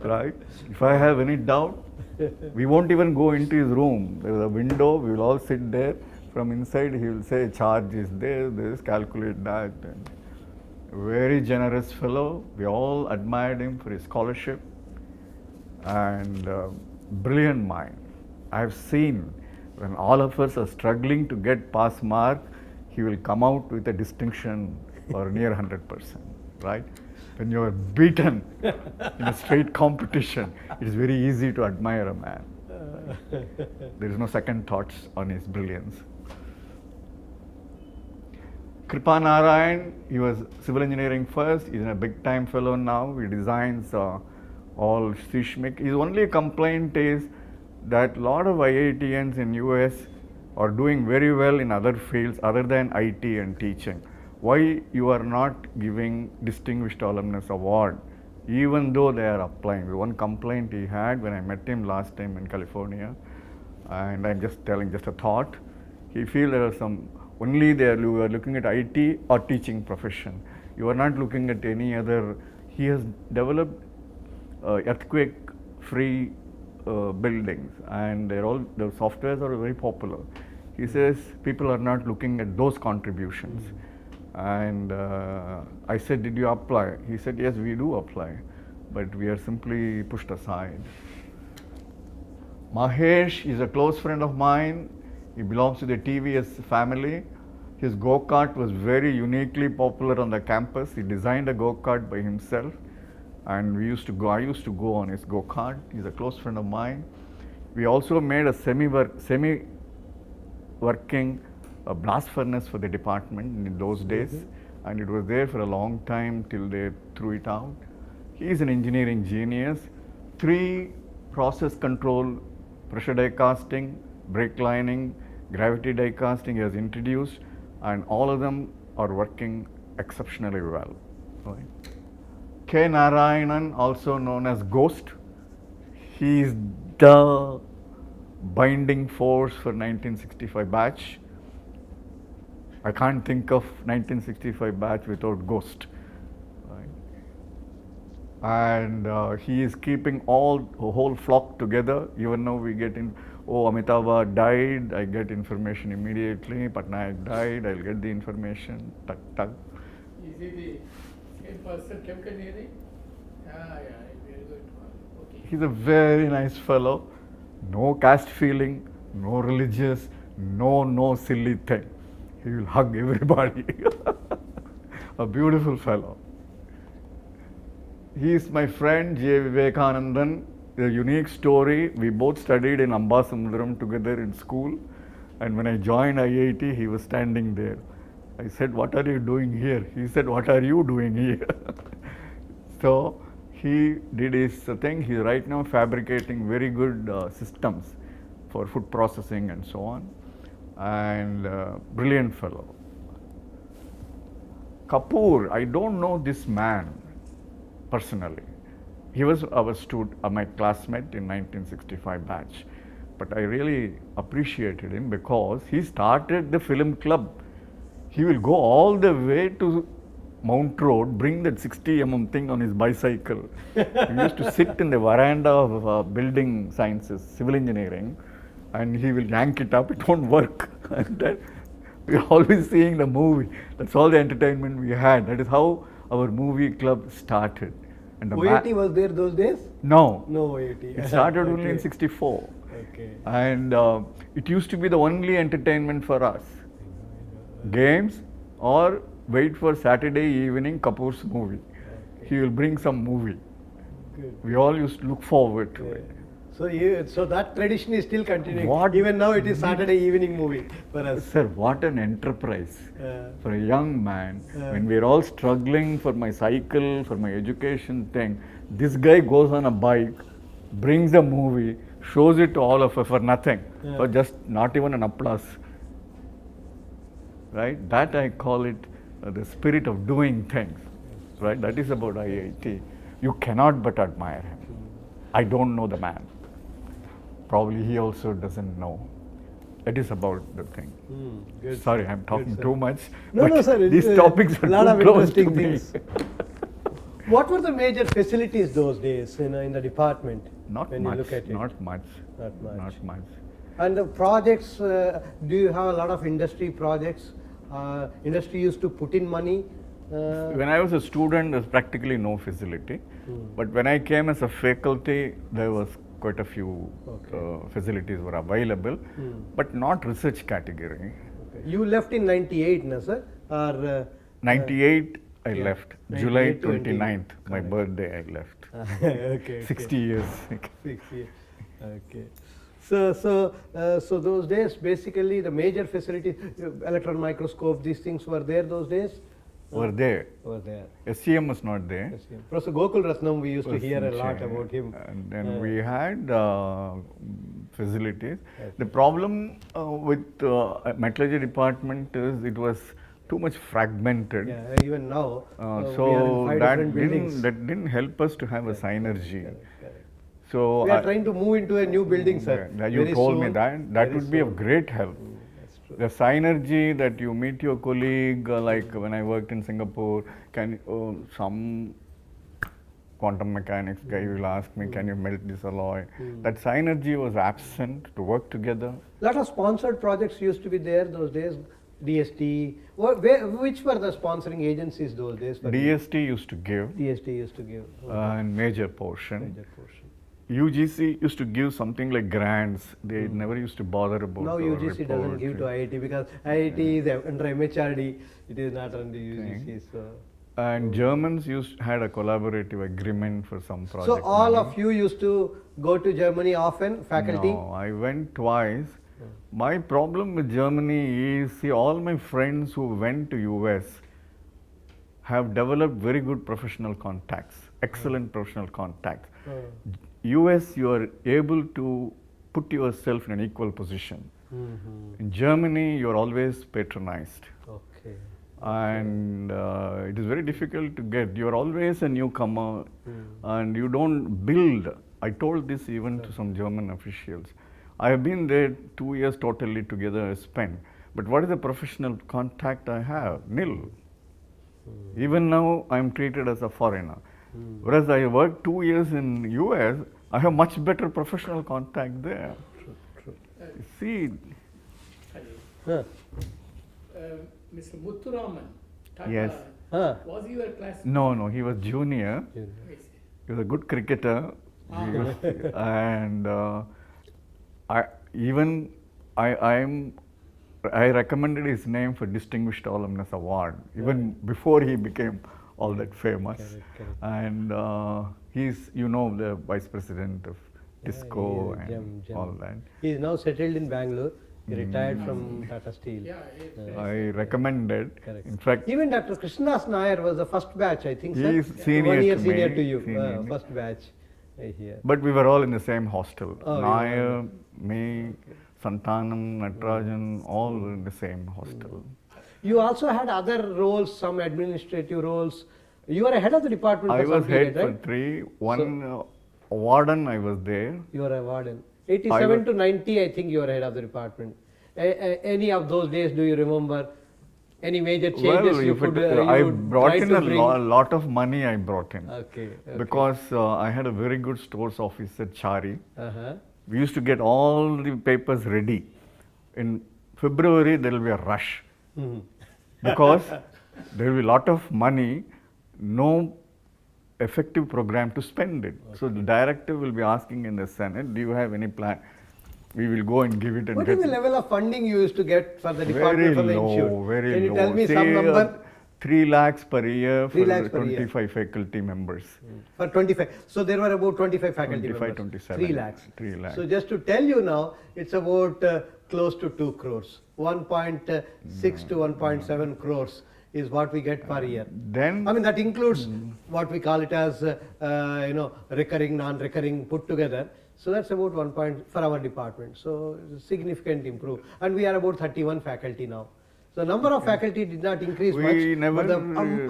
right? If I have any doubt, we won't even go into his room. There is a window. We will all sit there. From inside, he will say, "Charge is there. This, calculate that." And very generous fellow. We all admired him for his scholarship and brilliant mind. I have seen when all of us are struggling to get pass mark, he will come out with a distinction or near 100%, right? When you are beaten in a straight competition, it is very easy to admire a man. There is no second thoughts on his brilliance. Kripa Narayan, he was civil engineering first. He's a big time fellow now. He designs all Shishmik. His only complaint is that a lot of IITians in US are doing very well in other fields other than IT and teaching. Why you are not giving Distinguished Alumnus Award, even though they are applying? The one complaint he had when I met him last time in California, and I'm just telling just a thought, he feels there are some, only there you are looking at IT or teaching profession. You are not looking at any other. He has developed earthquake-free buildings, and they're all, the softwares are very popular. He says people are not looking at those contributions. And I said, did you apply? He said, yes, we do apply, but we are simply pushed aside. Mahesh is a close friend of mine. He belongs to the TVS family. His go-kart was very uniquely popular on the campus. He designed a go-kart by himself, and I used to go on his go-kart. He's a close friend of mine. We also made a semi-working a blast furnace for the department in those days, and it was there for a long time till they threw it out. He is an engineering genius. 3 process control, pressure die casting, brake lining, gravity die casting he has introduced, and all of them are working exceptionally well. Right. K. Narayanan, also known as Ghost, he is the binding force for 1965 batch. I can't think of 1965 batch without Ghost. Right? And he is keeping the whole flock together. Even now we get in, Amitabh died, I get information immediately. Patnaik died, I'll get the information. Tuck, tuck. Is he the chemical engineering? Yeah, very good. Okay. He's a very nice fellow, no caste feeling, no religious, no silly thing. He will hug everybody. A beautiful fellow. He is my friend J. Vivekanandan. A unique story. We both studied in Ambasamudram together in school, and when I joined IIT, he was standing there. I said, "What are you doing here?" He said, "What are you doing here?" So he did his thing. He's right now fabricating very good systems for food processing and so on, and brilliant fellow. Kapoor, I don't know this man personally. He was my classmate in 1965 batch, but I really appreciated him because he started the film club. He will go all the way to Mount Road, bring that 60 thing on his bicycle. He used to sit in the veranda of building sciences, civil engineering, and he will yank it up. It won't work. And then we're always seeing the movie. That's all the entertainment we had. That is how our movie club started. And OAT was there those days? No. No OAT. It started only in Okay. 64. Okay. And it used to be the only entertainment for us. Games or wait for Saturday evening Kapoor's movie. He will bring some movie. Good. We all used to look forward to Yeah. it. So that tradition is still continuing. What- Even now it is Saturday evening movie for us. Sir, what an enterprise Uh, for a young man. Yeah. When we're all struggling for my cycle, for my education thing, this guy goes on a bike, brings a movie, shows it to all of us for nothing, Yeah. for just not even an applause. Right? That I call it the spirit of doing things. Right? That is about IIT. You cannot but admire him. I don't know the man. Probably he also doesn't know. That is about the thing. Good. Sorry, I'm talking sir. too much. No, but no, sir. it's, These topics are lot too of close to interesting me. things. What were the major facilities those days in the department? Not when much. you look at it? Not much. Not much. Not much. And the projects, do you have a lot of industry projects? Industry used to put in money. When I was a student, there was practically no facility. But when I came as a faculty, there was quite a few Okay. facilities were available, but not research category. You left in 98, na sir? Or, 98, I yeah. left. July 98, 20. 29th, my Correct. birthday, I left. okay. 60 years. 6 years. Okay. So those days, basically, the major facilities, electron microscope, these things were there those days? Were there. Were there. SCM was not there. Yes, yeah. Professor Gokul Ratnam, we used to Was hear a in lot Chennai. about him. And then Uh, we had facilities. Okay. The problem with metallurgy department is it was too much fragmented. Yeah, even now, we are in So 5 that different buildings. didn't help us to have a synergy. Correct, correct. So We are trying to move into a new building, sir. You very told me soon. that Very would be of soon. great help. That's true. The synergy that you meet your colleague, like when I worked in Singapore, some quantum mechanics guy will ask me, can you melt this alloy? That synergy was absent to work together. Lot of sponsored projects used to be there those days. DST. Which were the sponsoring agencies those days? for you? DST used to give DST used to give and major portion. major portion. UGC used to give something like grants. They never used to bother about Now our UGC doesn't give to reports. IIT because IIT is under MHRD. It is not under UGC. So. And Germans had a collaborative agreement for some project. So all money. of you used to go to Germany often, faculty? No, I went twice. My problem with Germany is, see, all my friends who went to US have developed very good professional contacts, excellent professional contacts. US, you are able to put yourself in an equal position. In Germany, you are always patronized. Okay. And it is very difficult to get. You are always a newcomer and you don't build. I told this even to some German officials. I have been there 2 years totally together spent. But what is the professional contact I have? Nil. Even now I am treated as a foreigner. Whereas I worked 2 years in US, I have much better professional contact there. See, Huh. Mr. Muthuraman, Tata, Yes. Huh. Was he your class? No, he was junior. Yes. He was a good cricketer. He was, and I recommended his name for Distinguished Alumnus Award even before he became all that famous. Correct. And he's, the vice president of Tisco he is and gem. all that. He is now settled in Bangalore. He retired from Tata Steel. Yeah, yes. I recommended. Correct. In fact, Even Dr. Krishnadas Nair was the first batch, I think. He sir? is senior 1 year to senior me, to you. senior me. First batch. I hear. but we were all in the same hostel. Oh, you Nair, me, Santanam, Natarajan, all were in the same hostel. You also had other roles, some administrative roles. You were a head of the department I for was some period, head right? for three. One warden, I was there. You were a warden. 87 was- to 90, I think you were head of the department. Any of those days, do you remember? Any major changes Well, you if could I you brought tried in to a bring? lot of money. I brought in Okay. because I had a very good stores officer, Chari. Uh-huh. We used to get all the papers ready. In February, there will be a rush Mhm. because there will be a lot of money, no effective program to spend it. So the director will be asking in the Senate, do you have any plan? We will go and give it and What get is the level of funding you used to get for the very department for the low, institute? very Can you low. tell me Say, some number? 3 lakhs per year 3 for lakhs per year. 25 faculty members. For 25. So there were about 25 faculty 25, members. 27. 3 lakhs. 3 lakhs. So just to tell you now, it's about close to 2 crores. 1.6 to 1.7 crores is what we get per year. Then I mean, that includes what we call it as, recurring, non-recurring put together. So that's about 1 point for our department. So it's a significant improve. And we are about 31 faculty now. So number of faculty did not increase We much, never, but the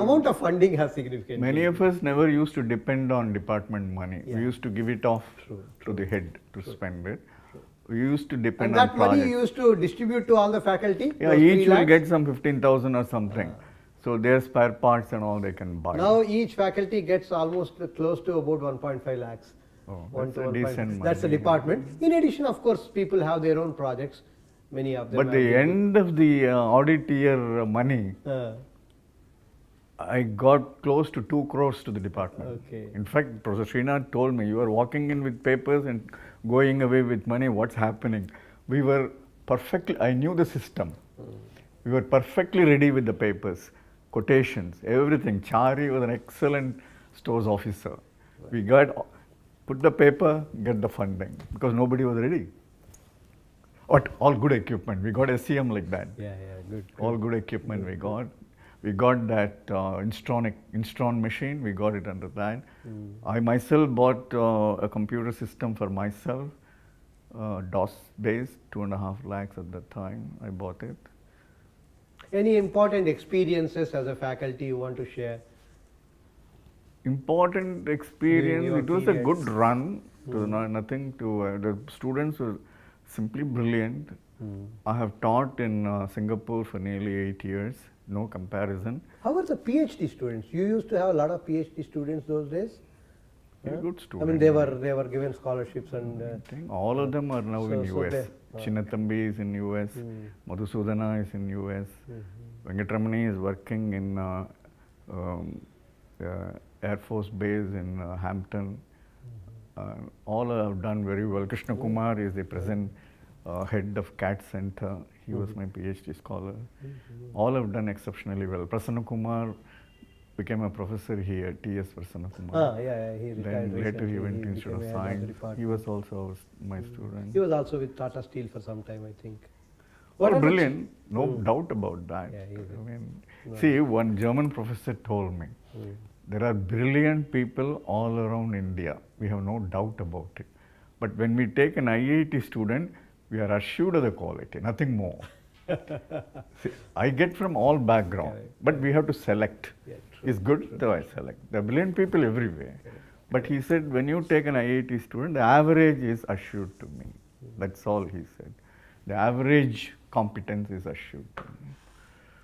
amount of funding has significantly. many of us never used to depend on department money. Yeah. We used to give it off True, to the head to spend it. We used to depend And on that money projects. you used to distribute to all the faculty? Yeah, those 3 each will lakhs? get some 15,000 or something. So their spare parts and all they can buy. Now each faculty gets almost close to about 1.5 lakhs. Oh, 1 that's to a 1.5. decent That's the money. department. In addition, of course, people have their own projects. Many of them. But have the their- end of the audit year money, I got close to 2 crores to the department. Okay. In fact, Professor Srinath told me, you are walking in with papers and going away with money, what's happening? We were perfectly, I knew the system. We were perfectly ready with the papers, quotations, everything. Chari was an excellent stores officer. We got, put the paper, get the funding, because nobody was ready. But all good equipment. We got SCM like that. Yeah, good. All good equipment we got. We got that Instron machine, we got it under that. I myself bought a computer system for myself, DOS based, 2.5 lakhs at that time, I bought it. Any important experiences as a faculty you want to share? Important experience, your it was a periods. good run, nothing to, the students were simply brilliant. I have taught in Singapore for nearly 8 years, no comparison. How were the PhD students? You used to have a lot of PhD students those days? Very good I students. mean, they were given scholarships and. I think all of them are now in So US. they- Chinnathambi is in US. Madhusudana is in US. Venkatramani is working in Air Force Base in Hampton. All have done very well. Krishna Kumar is the present head of CAT Center. He was my PhD scholar. All have done exceptionally well. Prasanna Kumar became a professor here, T.S. Prasanna Kumar. He retired Then later he recently. went to Institute of became a head the Science. He department. was also my student. He was also with Tata Steel for some time, I think. Well, are the brilliant, no doubt about that. Yeah, he is. I mean, see, one German professor told me, there are brilliant people all around India. We have no doubt about it. But when we take an IIT student, we are assured of the quality, nothing more. See, I get from all background, Correct. but we have to select. Yeah, It's good, so I select. There are brilliant people everywhere. But he said, when you take an IIT student, the average is assured to me. That's all he said. The average competence is assured to me.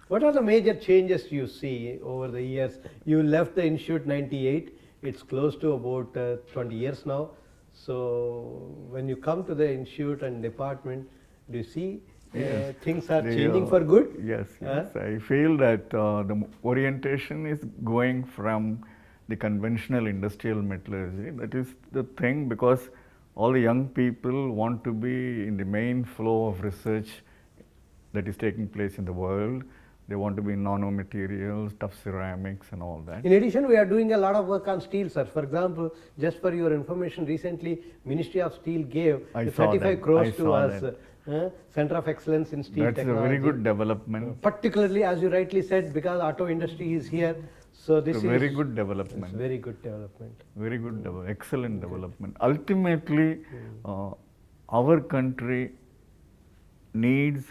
What are the major changes you see over the years? You left the institute 98. It's close to about 20 years now. So when you come to the institute and department, do you see things are They, changing for good? Yes, yes. I feel that the orientation is going from the conventional industrial metallurgy. That is the thing, because all the young people want to be in the main flow of research that is taking place in the world. They want to be in nanomaterials, tough ceramics and all that. In addition, we are doing a lot of work on steel, sir. For example, just for your information, recently Ministry of Steel gave I saw 35 that. crores I to saw us, that. Center of Excellence in Steel That's Technology. a very good development. Particularly, as you rightly said, because auto industry is here, so this It's a is very good it's development. very good development. Very good, excellent development. Ultimately, our country needs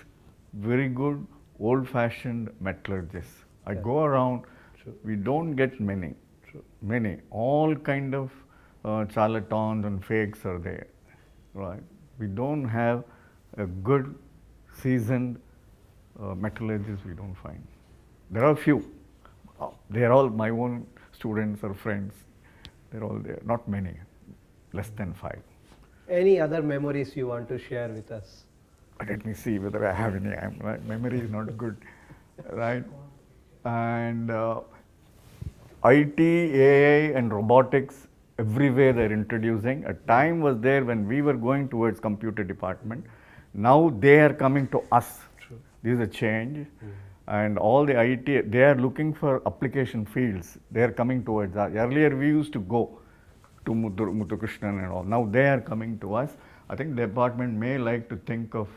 very good old-fashioned metallurgists. I go around, True. we don't get many. True. Many. All kind of charlatans and fakes are there, right? We don't have a good, seasoned metallurgist. We don't find. There are few. They are all my own students or friends. They're all there. Not many. Less than 5. Any other memories you want to share with us? Let me see whether I have any. My memory is not good, right? And IT, AI, and robotics, everywhere they're introducing. A time was there when we were going towards computer department. Now they are coming to us. True. This is a change. And all the IT, they are looking for application fields. They are coming towards us. Earlier we used to go to Muthukrishnan and all. Now they are coming to us. I think the department may like to think of,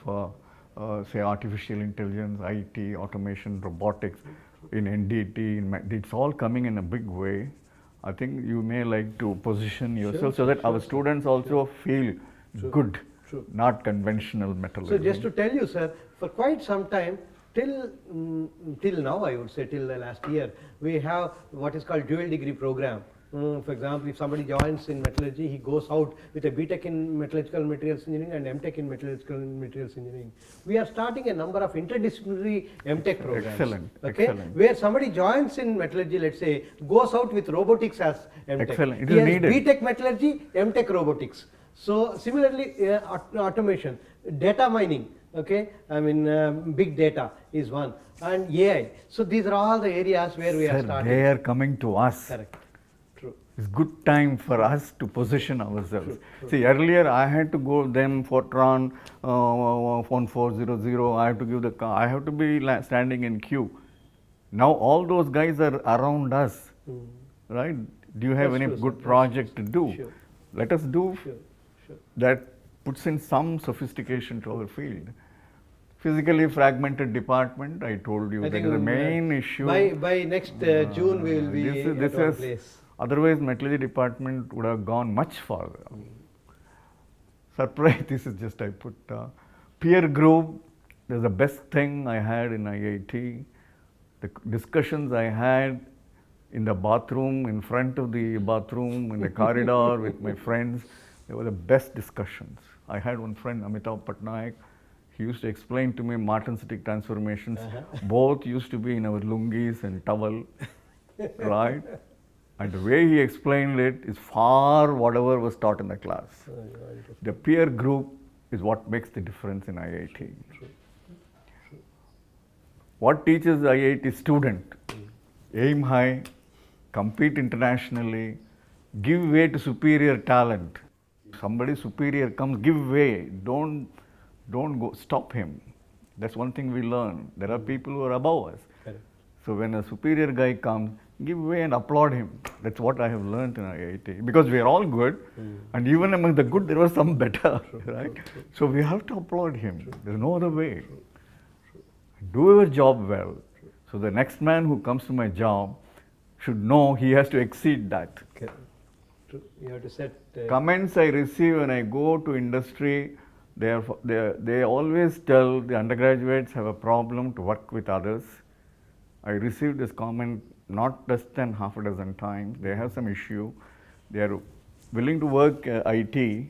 say, artificial intelligence, IT, automation, robotics, in NDT. It's all coming in a big way. I think you may like to position yourself so that our students also feel good, not conventional metallurgy. So just to tell you, sir, for quite some time, till now, I would say till the last year, we have what is called dual degree program. For example, if somebody joins in metallurgy, he goes out with a BTech in metallurgical materials engineering and MTech in metallurgical materials engineering. We are starting a number of interdisciplinary MTech programs. Excellent, Okay, excellent. where somebody joins in metallurgy, let's say, goes out with robotics as MTech. Excellent. It He is has needed. BTech metallurgy, MTech robotics. So similarly, automation, data mining. Okay, I mean big data is one, and AI. So these are all the areas where we are Sir, starting. they are coming to us. Correct. True. It's good time for us to position ourselves. See, earlier I had to go them Fortran 1400. I have to give the car. I have to be standing in queue. Now all those guys are around us, right? Do you have That's any true, sir. good That's project to do? Sure. Let us do Sure. Sure. that. Puts in some sophistication to our field. Physically fragmented department, I told you, I that think is the main issue. By next June we will be this at one is, place. otherwise metallurgy department would have gone much farther. Surprise, this is just I put peer group. That's the best thing I had in IIT. The discussions I had in the bathroom, in front of the bathroom, in the corridor with my friends, they were the best discussions. I had one friend, Amitav Patnaik. He used to explain to me martensitic transformations. Both used to be in our lungis and towel, right? And the way he explained it is far whatever was taught in the class. The peer group is what makes the difference in IIT. What teaches the IIT student? Aim high, compete internationally, give way to superior talent. Somebody superior comes, give way. Don't go stop him. That's one thing we learn. There are people who are above us. Correct. So when a superior guy comes, give way and applaud him. That's what I have learned in IIT. Because we are all good, and even among the good, there was some better, right? So we have to applaud him. There's no other way. Do your job well. So the next man who comes to my job should know he has to exceed that. Correct. True. You have to set. Comments I receive when I go to industry, they always tell the undergraduates have a problem to work with others. I received this comment not less than half a dozen times. They have some issue. They are willing to work IT,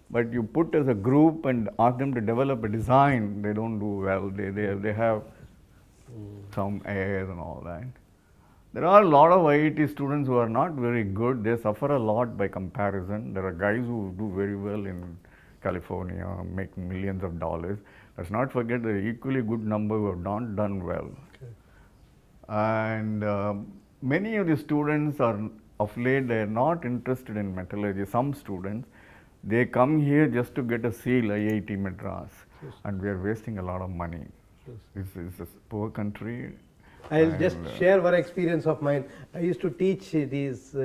but you put as a group and ask them to develop a design, they don't do well. They have some errors and all that. There are a lot of IIT students who are not very good. They suffer a lot by comparison. There are guys who do very well in California, making millions of dollars. Let's not forget the equally good number who have not done well. And many of the students are, of late, they are not interested in metallurgy. Some students, they come here just to get a seal, IIT Madras, and we are wasting a lot of money. This is a poor country. I'll and, just share one experience of mine. I used to teach these,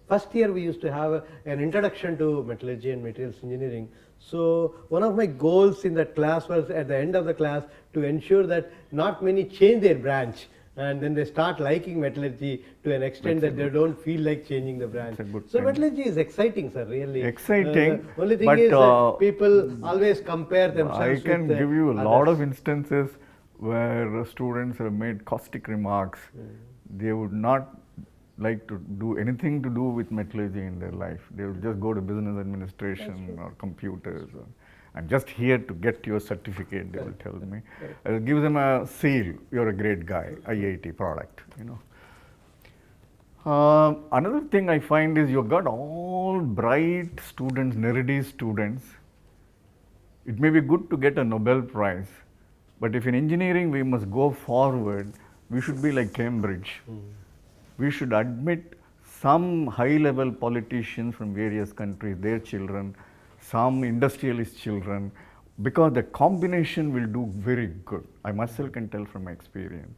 first year we used to have an introduction to metallurgy and materials engineering. So one of my goals in that class was at the end of the class to ensure that not many change their branch, and then they start liking metallurgy to an extent that they don't feel like changing the branch. That's a good So thing. metallurgy is exciting, sir, really. Exciting, The only thing but, is people always compare themselves I can with give you a lot others. of instances where students have made caustic remarks. They would not like to do anything to do with metallurgy in their life. They would just go to business administration or computers, and just here to get your certificate, they will tell me. Give them a seal, you're a great guy, IIT product, you know. Another thing I find is you've got all bright students, nerdy students. It may be good to get a Nobel Prize, but if in engineering we must go forward, we should be like Cambridge. We should admit some high-level politicians from various countries, their children, some industrialist children, because the combination will do very good. I myself can tell from my experience.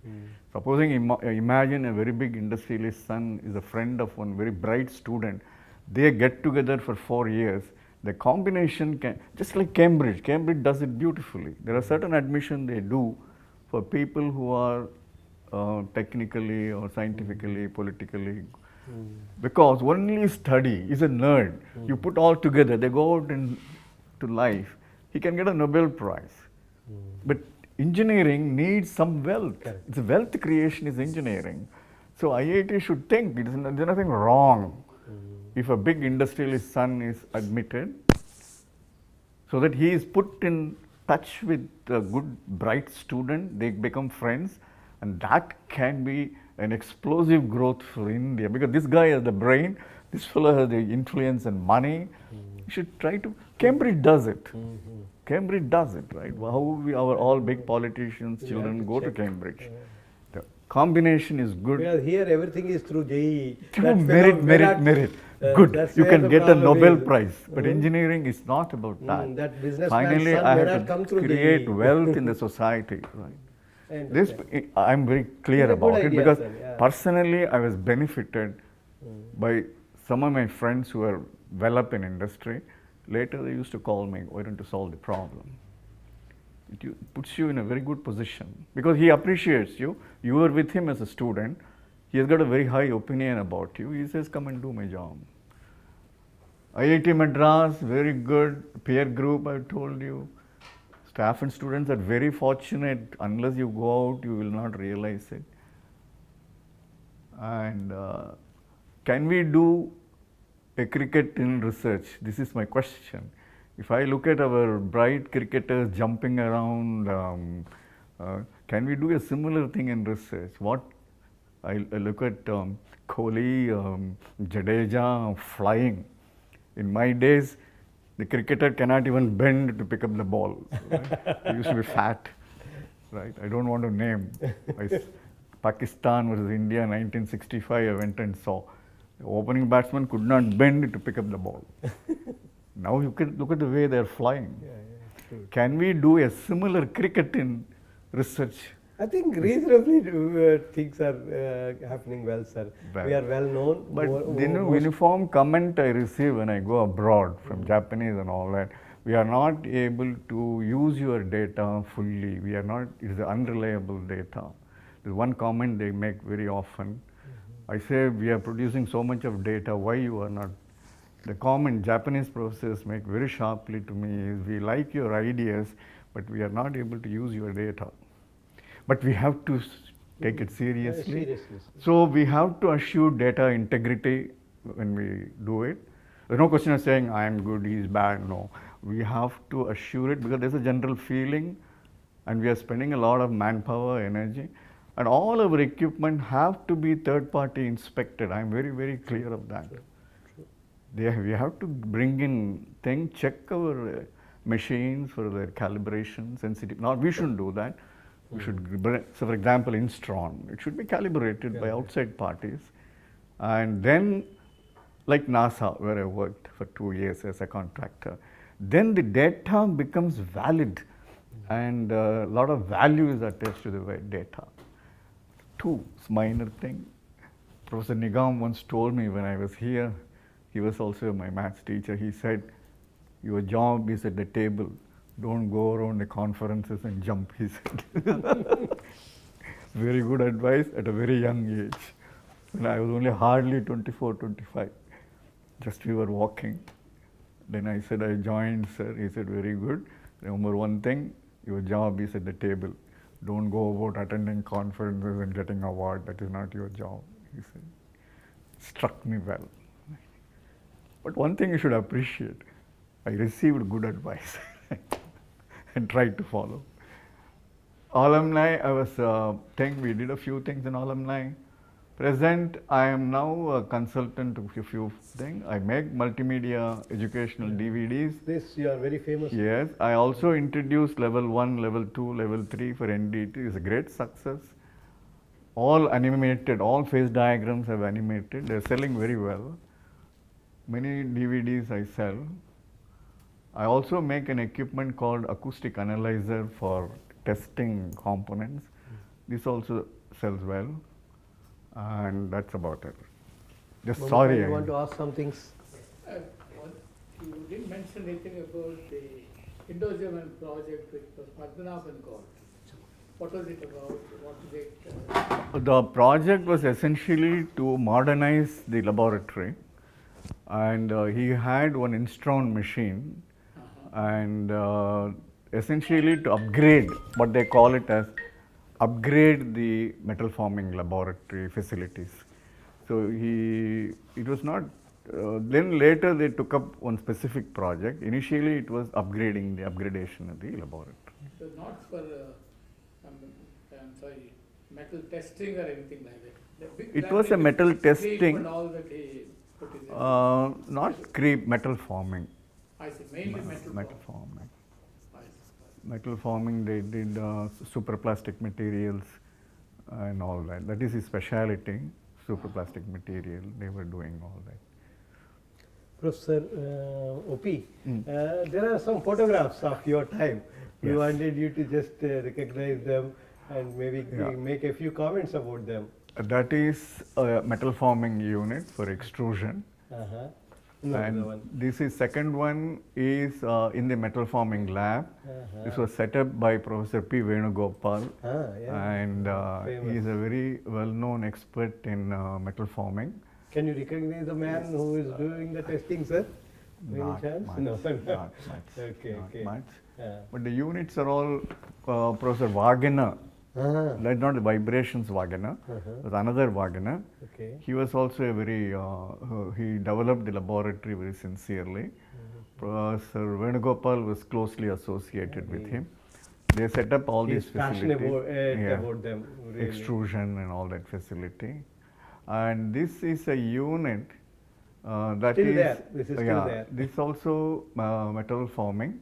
Supposing imagine a very big industrialist son is a friend of one very bright student. They get together for 4 years. The combination can, just like Cambridge does it beautifully. There are certain admission they do for people who are technically or scientifically, politically, because only study is a nerd. You put all together, they go out into life, he can get a Nobel Prize. But engineering needs some wealth. Correct. It's wealth creation is engineering. So IIT should think there's nothing wrong if a big industrialist son is admitted, so that he is put in touch with a good, bright student, they become friends, and that can be an explosive growth for India, because this guy has the brain, this fellow has the influence and money. You should try to, Cambridge does it. Cambridge does it, right? How we, our all big politicians, children go to Cambridge. The combination is good. Because here everything is through JEE. Through merit. Good. That's You where can the get a problem Nobel is. Prize. But engineering is not about that. That businessman's Finally, son I may have not come to through create JEE. wealth in the society. Right. I This, understand. I'm very clear It's a good about it, idea, because sir, yeah. personally I was benefited by some of my friends who are well up in industry. Later they used to call me, why don't you solve the problem? It puts you in a very good position, because he appreciates you. You were with him as a student. He has got a very high opinion about you. He says, come and do my job. IIT Madras, very good. Peer group, I told you. Staff and students are very fortunate. Unless you go out, you will not realize it. And can we do a cricket in research? This is my question. If I look at our bright cricketers jumping around, can we do a similar thing in research? I look at Kohli, Jadeja flying. In my days, the cricketer cannot even bend to pick up the ball. Right? He used to be fat, right? I don't want to name. Pakistan versus India, 1965, I went and saw. The opening batsman could not bend to pick up the ball. Now you can look at the way they are flying. True. Can we do a similar cricket in research? I think reasonably things are happening well, sir. Well. We are well known. But More- the most- uniform comment I receive when I go abroad from Japanese and all that, we are not able to use your data fully. We are not, it is unreliable data. There's one comment they make very often. I say, we are producing so much of data, why you are not? The comment Japanese professors make very sharply to me is, we like your ideas, but we are not able to use your data. But we have to take it seriously. seriously. So we have to assure data integrity when we do it. There's no question of saying, I am good, he is bad. No. We have to assure it, because there's a general feeling, and we are spending a lot of manpower, energy, and all our equipment have to be third-party inspected. I'm very, very clear of that. We have to bring in things, check our machines for their calibration, sensitive. Now, we shouldn't do that. We should, so for example, Instron, it should be calibrated by outside parties. And then, like NASA, where I worked for 2 years as a contractor, then the data becomes valid and a lot of value is attached to the data. Two, minor thing. Professor Nigam once told me when I was here, he was also my maths teacher, he said, your job is at the table, don't go around the conferences and jump, he said. Very good advice at a very young age. When I was only hardly 24, 25, just we were walking. Then I said, I joined, sir. He said, very good. Remember one thing, your job is at the table. Don't go about attending conferences and getting award. That is not your job, he said. Struck me well. But one thing you should appreciate, I received good advice and tried to follow. Alumni, I was saying we did a few things in alumni. Present, I am now a consultant to a few things. I make multimedia educational DVDs. This you are very famous. Yes, I also introduced level 1, level 2, level 3 for NDT. It's a great success. All animated, all phase diagrams have animated. They're selling very well. Many DVDs I sell. I also make an equipment called acoustic analyzer for testing components. This also sells well. And that's about it. Just Mamata, sorry. you want to ask some things? You didn't mention anything about the Indo-German project which was Padmanabhan called. What was it about? What did it? The project was essentially to modernize the laboratory. And he had one Instron machine. And essentially to upgrade, what they call it as, upgrade the metal forming laboratory facilities. So it was not, then later they took up one specific project. Initially it was upgrading the upgradation of the laboratory. So not for, I'm sorry, metal testing or anything like that. The big It was a plastic metal creep testing, and all that he put in there. not creep, metal forming. I see, mainly metal. Metal forming. I see. Metal forming, they did superplastic materials and all that. That is his speciality, superplastic material. They were doing all that. Professor O.P., there are some photographs of your time. We Yes. wanted you to just recognize them and maybe Yeah. make a few comments about them. That is a metal forming unit for extrusion. Uh-huh. No, And the one. this is second one is in the metal forming lab. Uh-huh. This was set up by Professor P. Venugopal. Yeah. And Famous. he is a very well-known expert in metal forming. Can you recognize the man who is doing the testing, sir? Any Not chance? much, No. not much. Okay, not okay. much. Yeah. But the units are all Professor Wagner. Uh-huh. That's not the vibrations Wagner, Uh-huh. but another Wagner. Okay. He was also a very, he developed the laboratory very sincerely. Professor Venugopal was closely associated with him. They set up all He's these passionate facilities. about them. Really. Extrusion and all that facility. And this is a unit that Still is, there. This is still yeah, there. this also metal forming.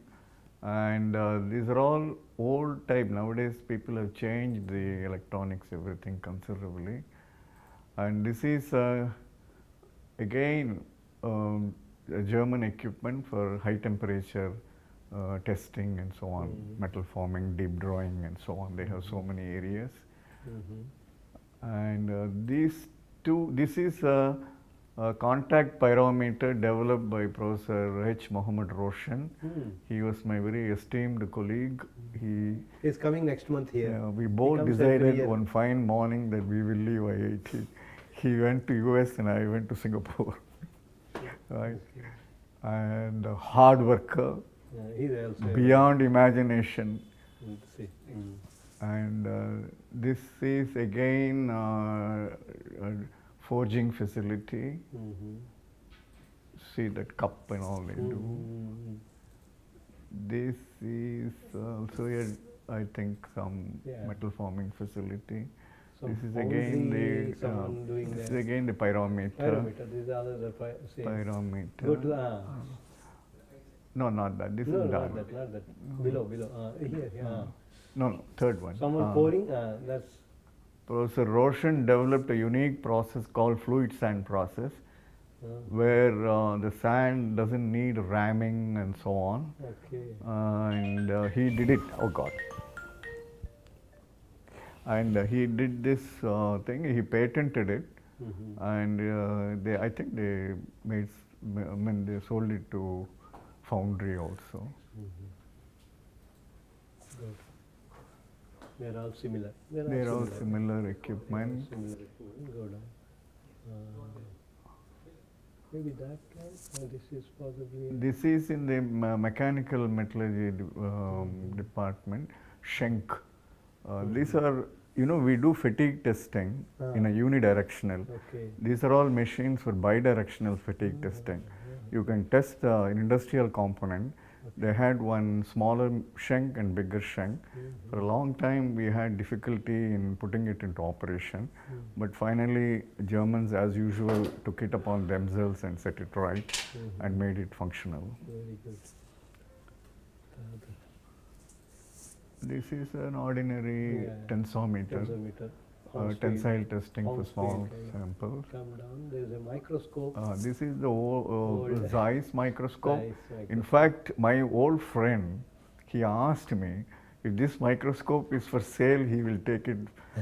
And these are all old type. Nowadays people have changed the electronics, everything considerably. And this is again a German equipment for high temperature testing and so on, metal forming, deep drawing and so on. They have so many areas. And this is a contact pyrometer developed by Professor H. Mohammed Roshan. He was my very esteemed colleague. He's coming next month here. We both comes every decided year. one fine morning that we will leave IIT. He went to US and I went to Singapore. Right? And a hard worker, He's also beyond imagination. See. And this is again a forging facility. See that cup and all they do. This is also I think some Yeah. metal forming facility. Some This is again foundry, the someone doing this is that. again the pyrometer. Pyrometer. These are the same. Pyrometer. Go to the No, not that. This No, is not done. that, not that. Below, below. Here, yeah. No, third one. Someone pouring, that's. Professor Roshan developed a unique process called fluid sand process, Uh, where the sand doesn't need ramming and so on. okay. And he did it. Oh God. And he did this thing. He patented it, Mhm. and I think they made. I mean, they sold it to Foundry also. Good. They're all similar. They're all similar equipment. Similar equipment. Go down. Maybe that one. This is possibly. This is in the mechanical metallurgy department, Schenk. These are, we do fatigue testing in a unidirectional. Okay. These are all machines for bidirectional fatigue testing. You can test an industrial component. They had one smaller Schenk and bigger Schenk. For a long time, we had difficulty in putting it into operation. But finally, Germans, as usual, took it upon themselves and set it right and made it functional. Very good. This is an ordinary Yeah. tensometer, Tensometer. tensile testing for Pound small speed, okay. samples. Come down. There's a microscope. This is the Old. Zeiss microscope. Zeiss In microscope. fact, my old friend, he asked me if this microscope is for sale, he will take it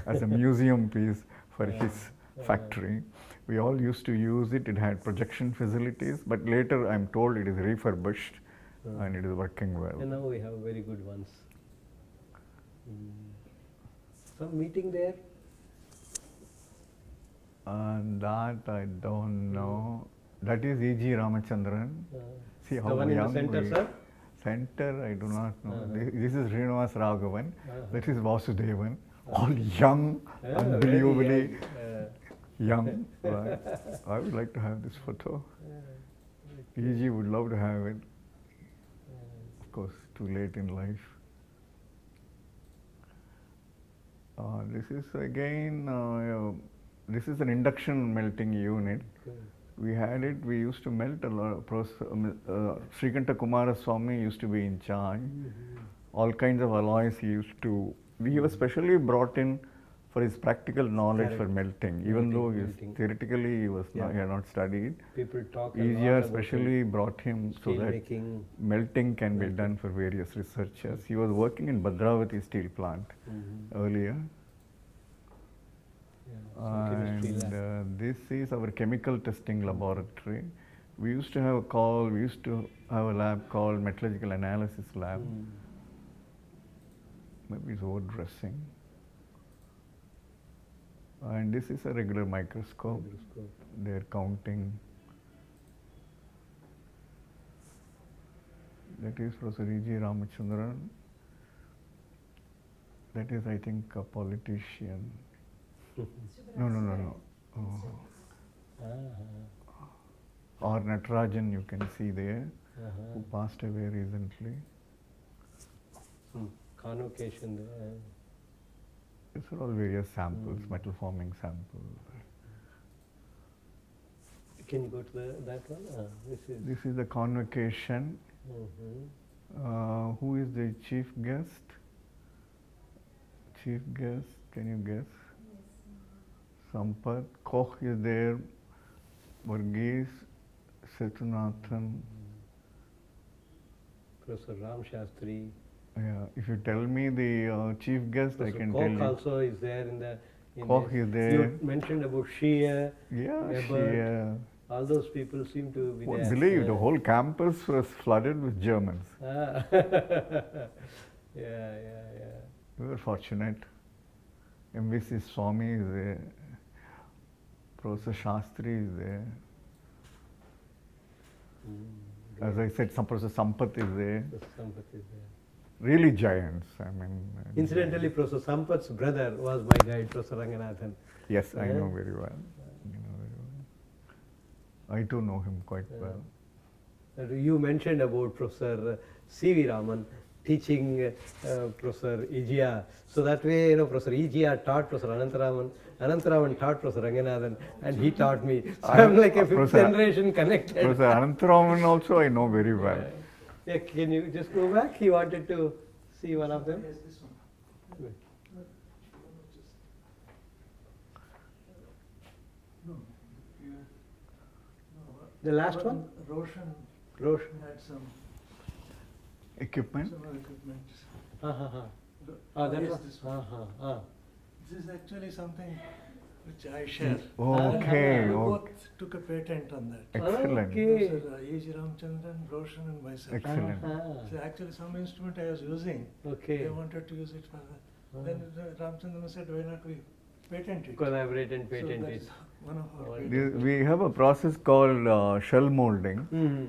as a museum piece for his factory. We all used to use it. It had projection facilities, but later I'm told it is refurbished and it is working well. And now we have very good ones. Some meeting there? And that I don't know. That is E.G. Ramachandran. See how The one in the young center, we- sir? Center, I do not know. Uh-huh. This is Srinivas Raghavan. That is Vasudevan. Uh-huh. All young, Very unbelievably young. young. Right? I would like to have this photo. E.G. would love to have it. Of course, too late in life. This is again, this is an induction melting unit. We had it, we used to melt a lot. Srikanta Kumaraswamy used to be in charge. All kinds of alloys he used to. We were specially brought in for his practical knowledge for melting, even though Melting. theoretically he had not studied. People talk a Easier lot about specially brought him so steel that making. melting can be done for various researchers. He was working in Bhadravati steel plant earlier. Some chemistry And lab. this is our chemical testing laboratory. We used to have a lab called metallurgical analysis lab. Maybe it's overdressing. And this is a regular microscope. They're counting. That is Professor E.G. Ramachandran. That is, I think, a politician. No. Or Natarajan, you can see there, who passed away recently. Convocation there. These are all various samples, metal forming samples. Can you go to that one? This is the convocation. Who is the chief guest? Chief guest, can you guess? Sampath. Koch is there. Varghese, Sethanathan. Professor Ram Shastri. Yeah, if you tell me the chief guest, I Professor can Koch tell you. also is there in the. Koch is there. You mentioned about Shia. Yeah, Ebert. All those people seem to be there. Believe the whole campus was flooded with Germans. Yeah. We were fortunate. M.V.C. Swami is there. Professor Shastri is there. As I said, Professor Sampath is there. Sampath is there. Really giants. I mean. Incidentally, Professor Sampath's brother was my guide, Professor Ranganathan. Yes, I know very well. I too know him quite well. You mentioned about Professor C.V. Raman teaching Professor E.G.R. So that way, Professor E.G.R. taught Professor Anantaraman, Anantaraman taught Professor Ranganathan, and he taught me. So I'm like a fifth generation connected. Professor Anantaraman also I know very well. Yeah, can you just go back? He wanted to see one of them. Yes, this one. Good. No, you, The last one? Roshan Roshan. had some Equipment? other equipment. That Yes, one? this one. This is actually something which I share. Okay, We okay. both took a patent on that. Excellent. Okay. Those are E.G. Ramchandran, Roshan and myself. Excellent. So actually some instrument I was using, Okay. they wanted to use it for that. Then Ramchandran said, why not we patent it? Collaborate and So patent that's it. one of our Wonderful. patents. We have a process called shell molding, Mm-hmm.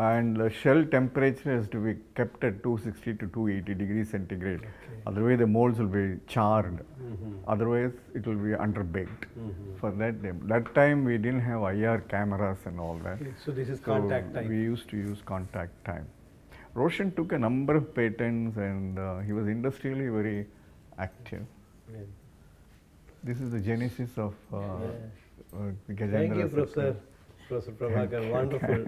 and the shell temperature has to be kept at 260 to 280 degrees centigrade. Otherwise, the molds will be charred. Mm-hmm. Otherwise, it will be underbaked. Mm-hmm. For that time, we didn't have IR cameras and all that. So this is So contact type. we used to use contact time. Roshan took a number of patents, and he was industrially very active. Yeah. This is the genesis of Thank Gajendra you, Circle. Professor Prabhakar. Wonderful.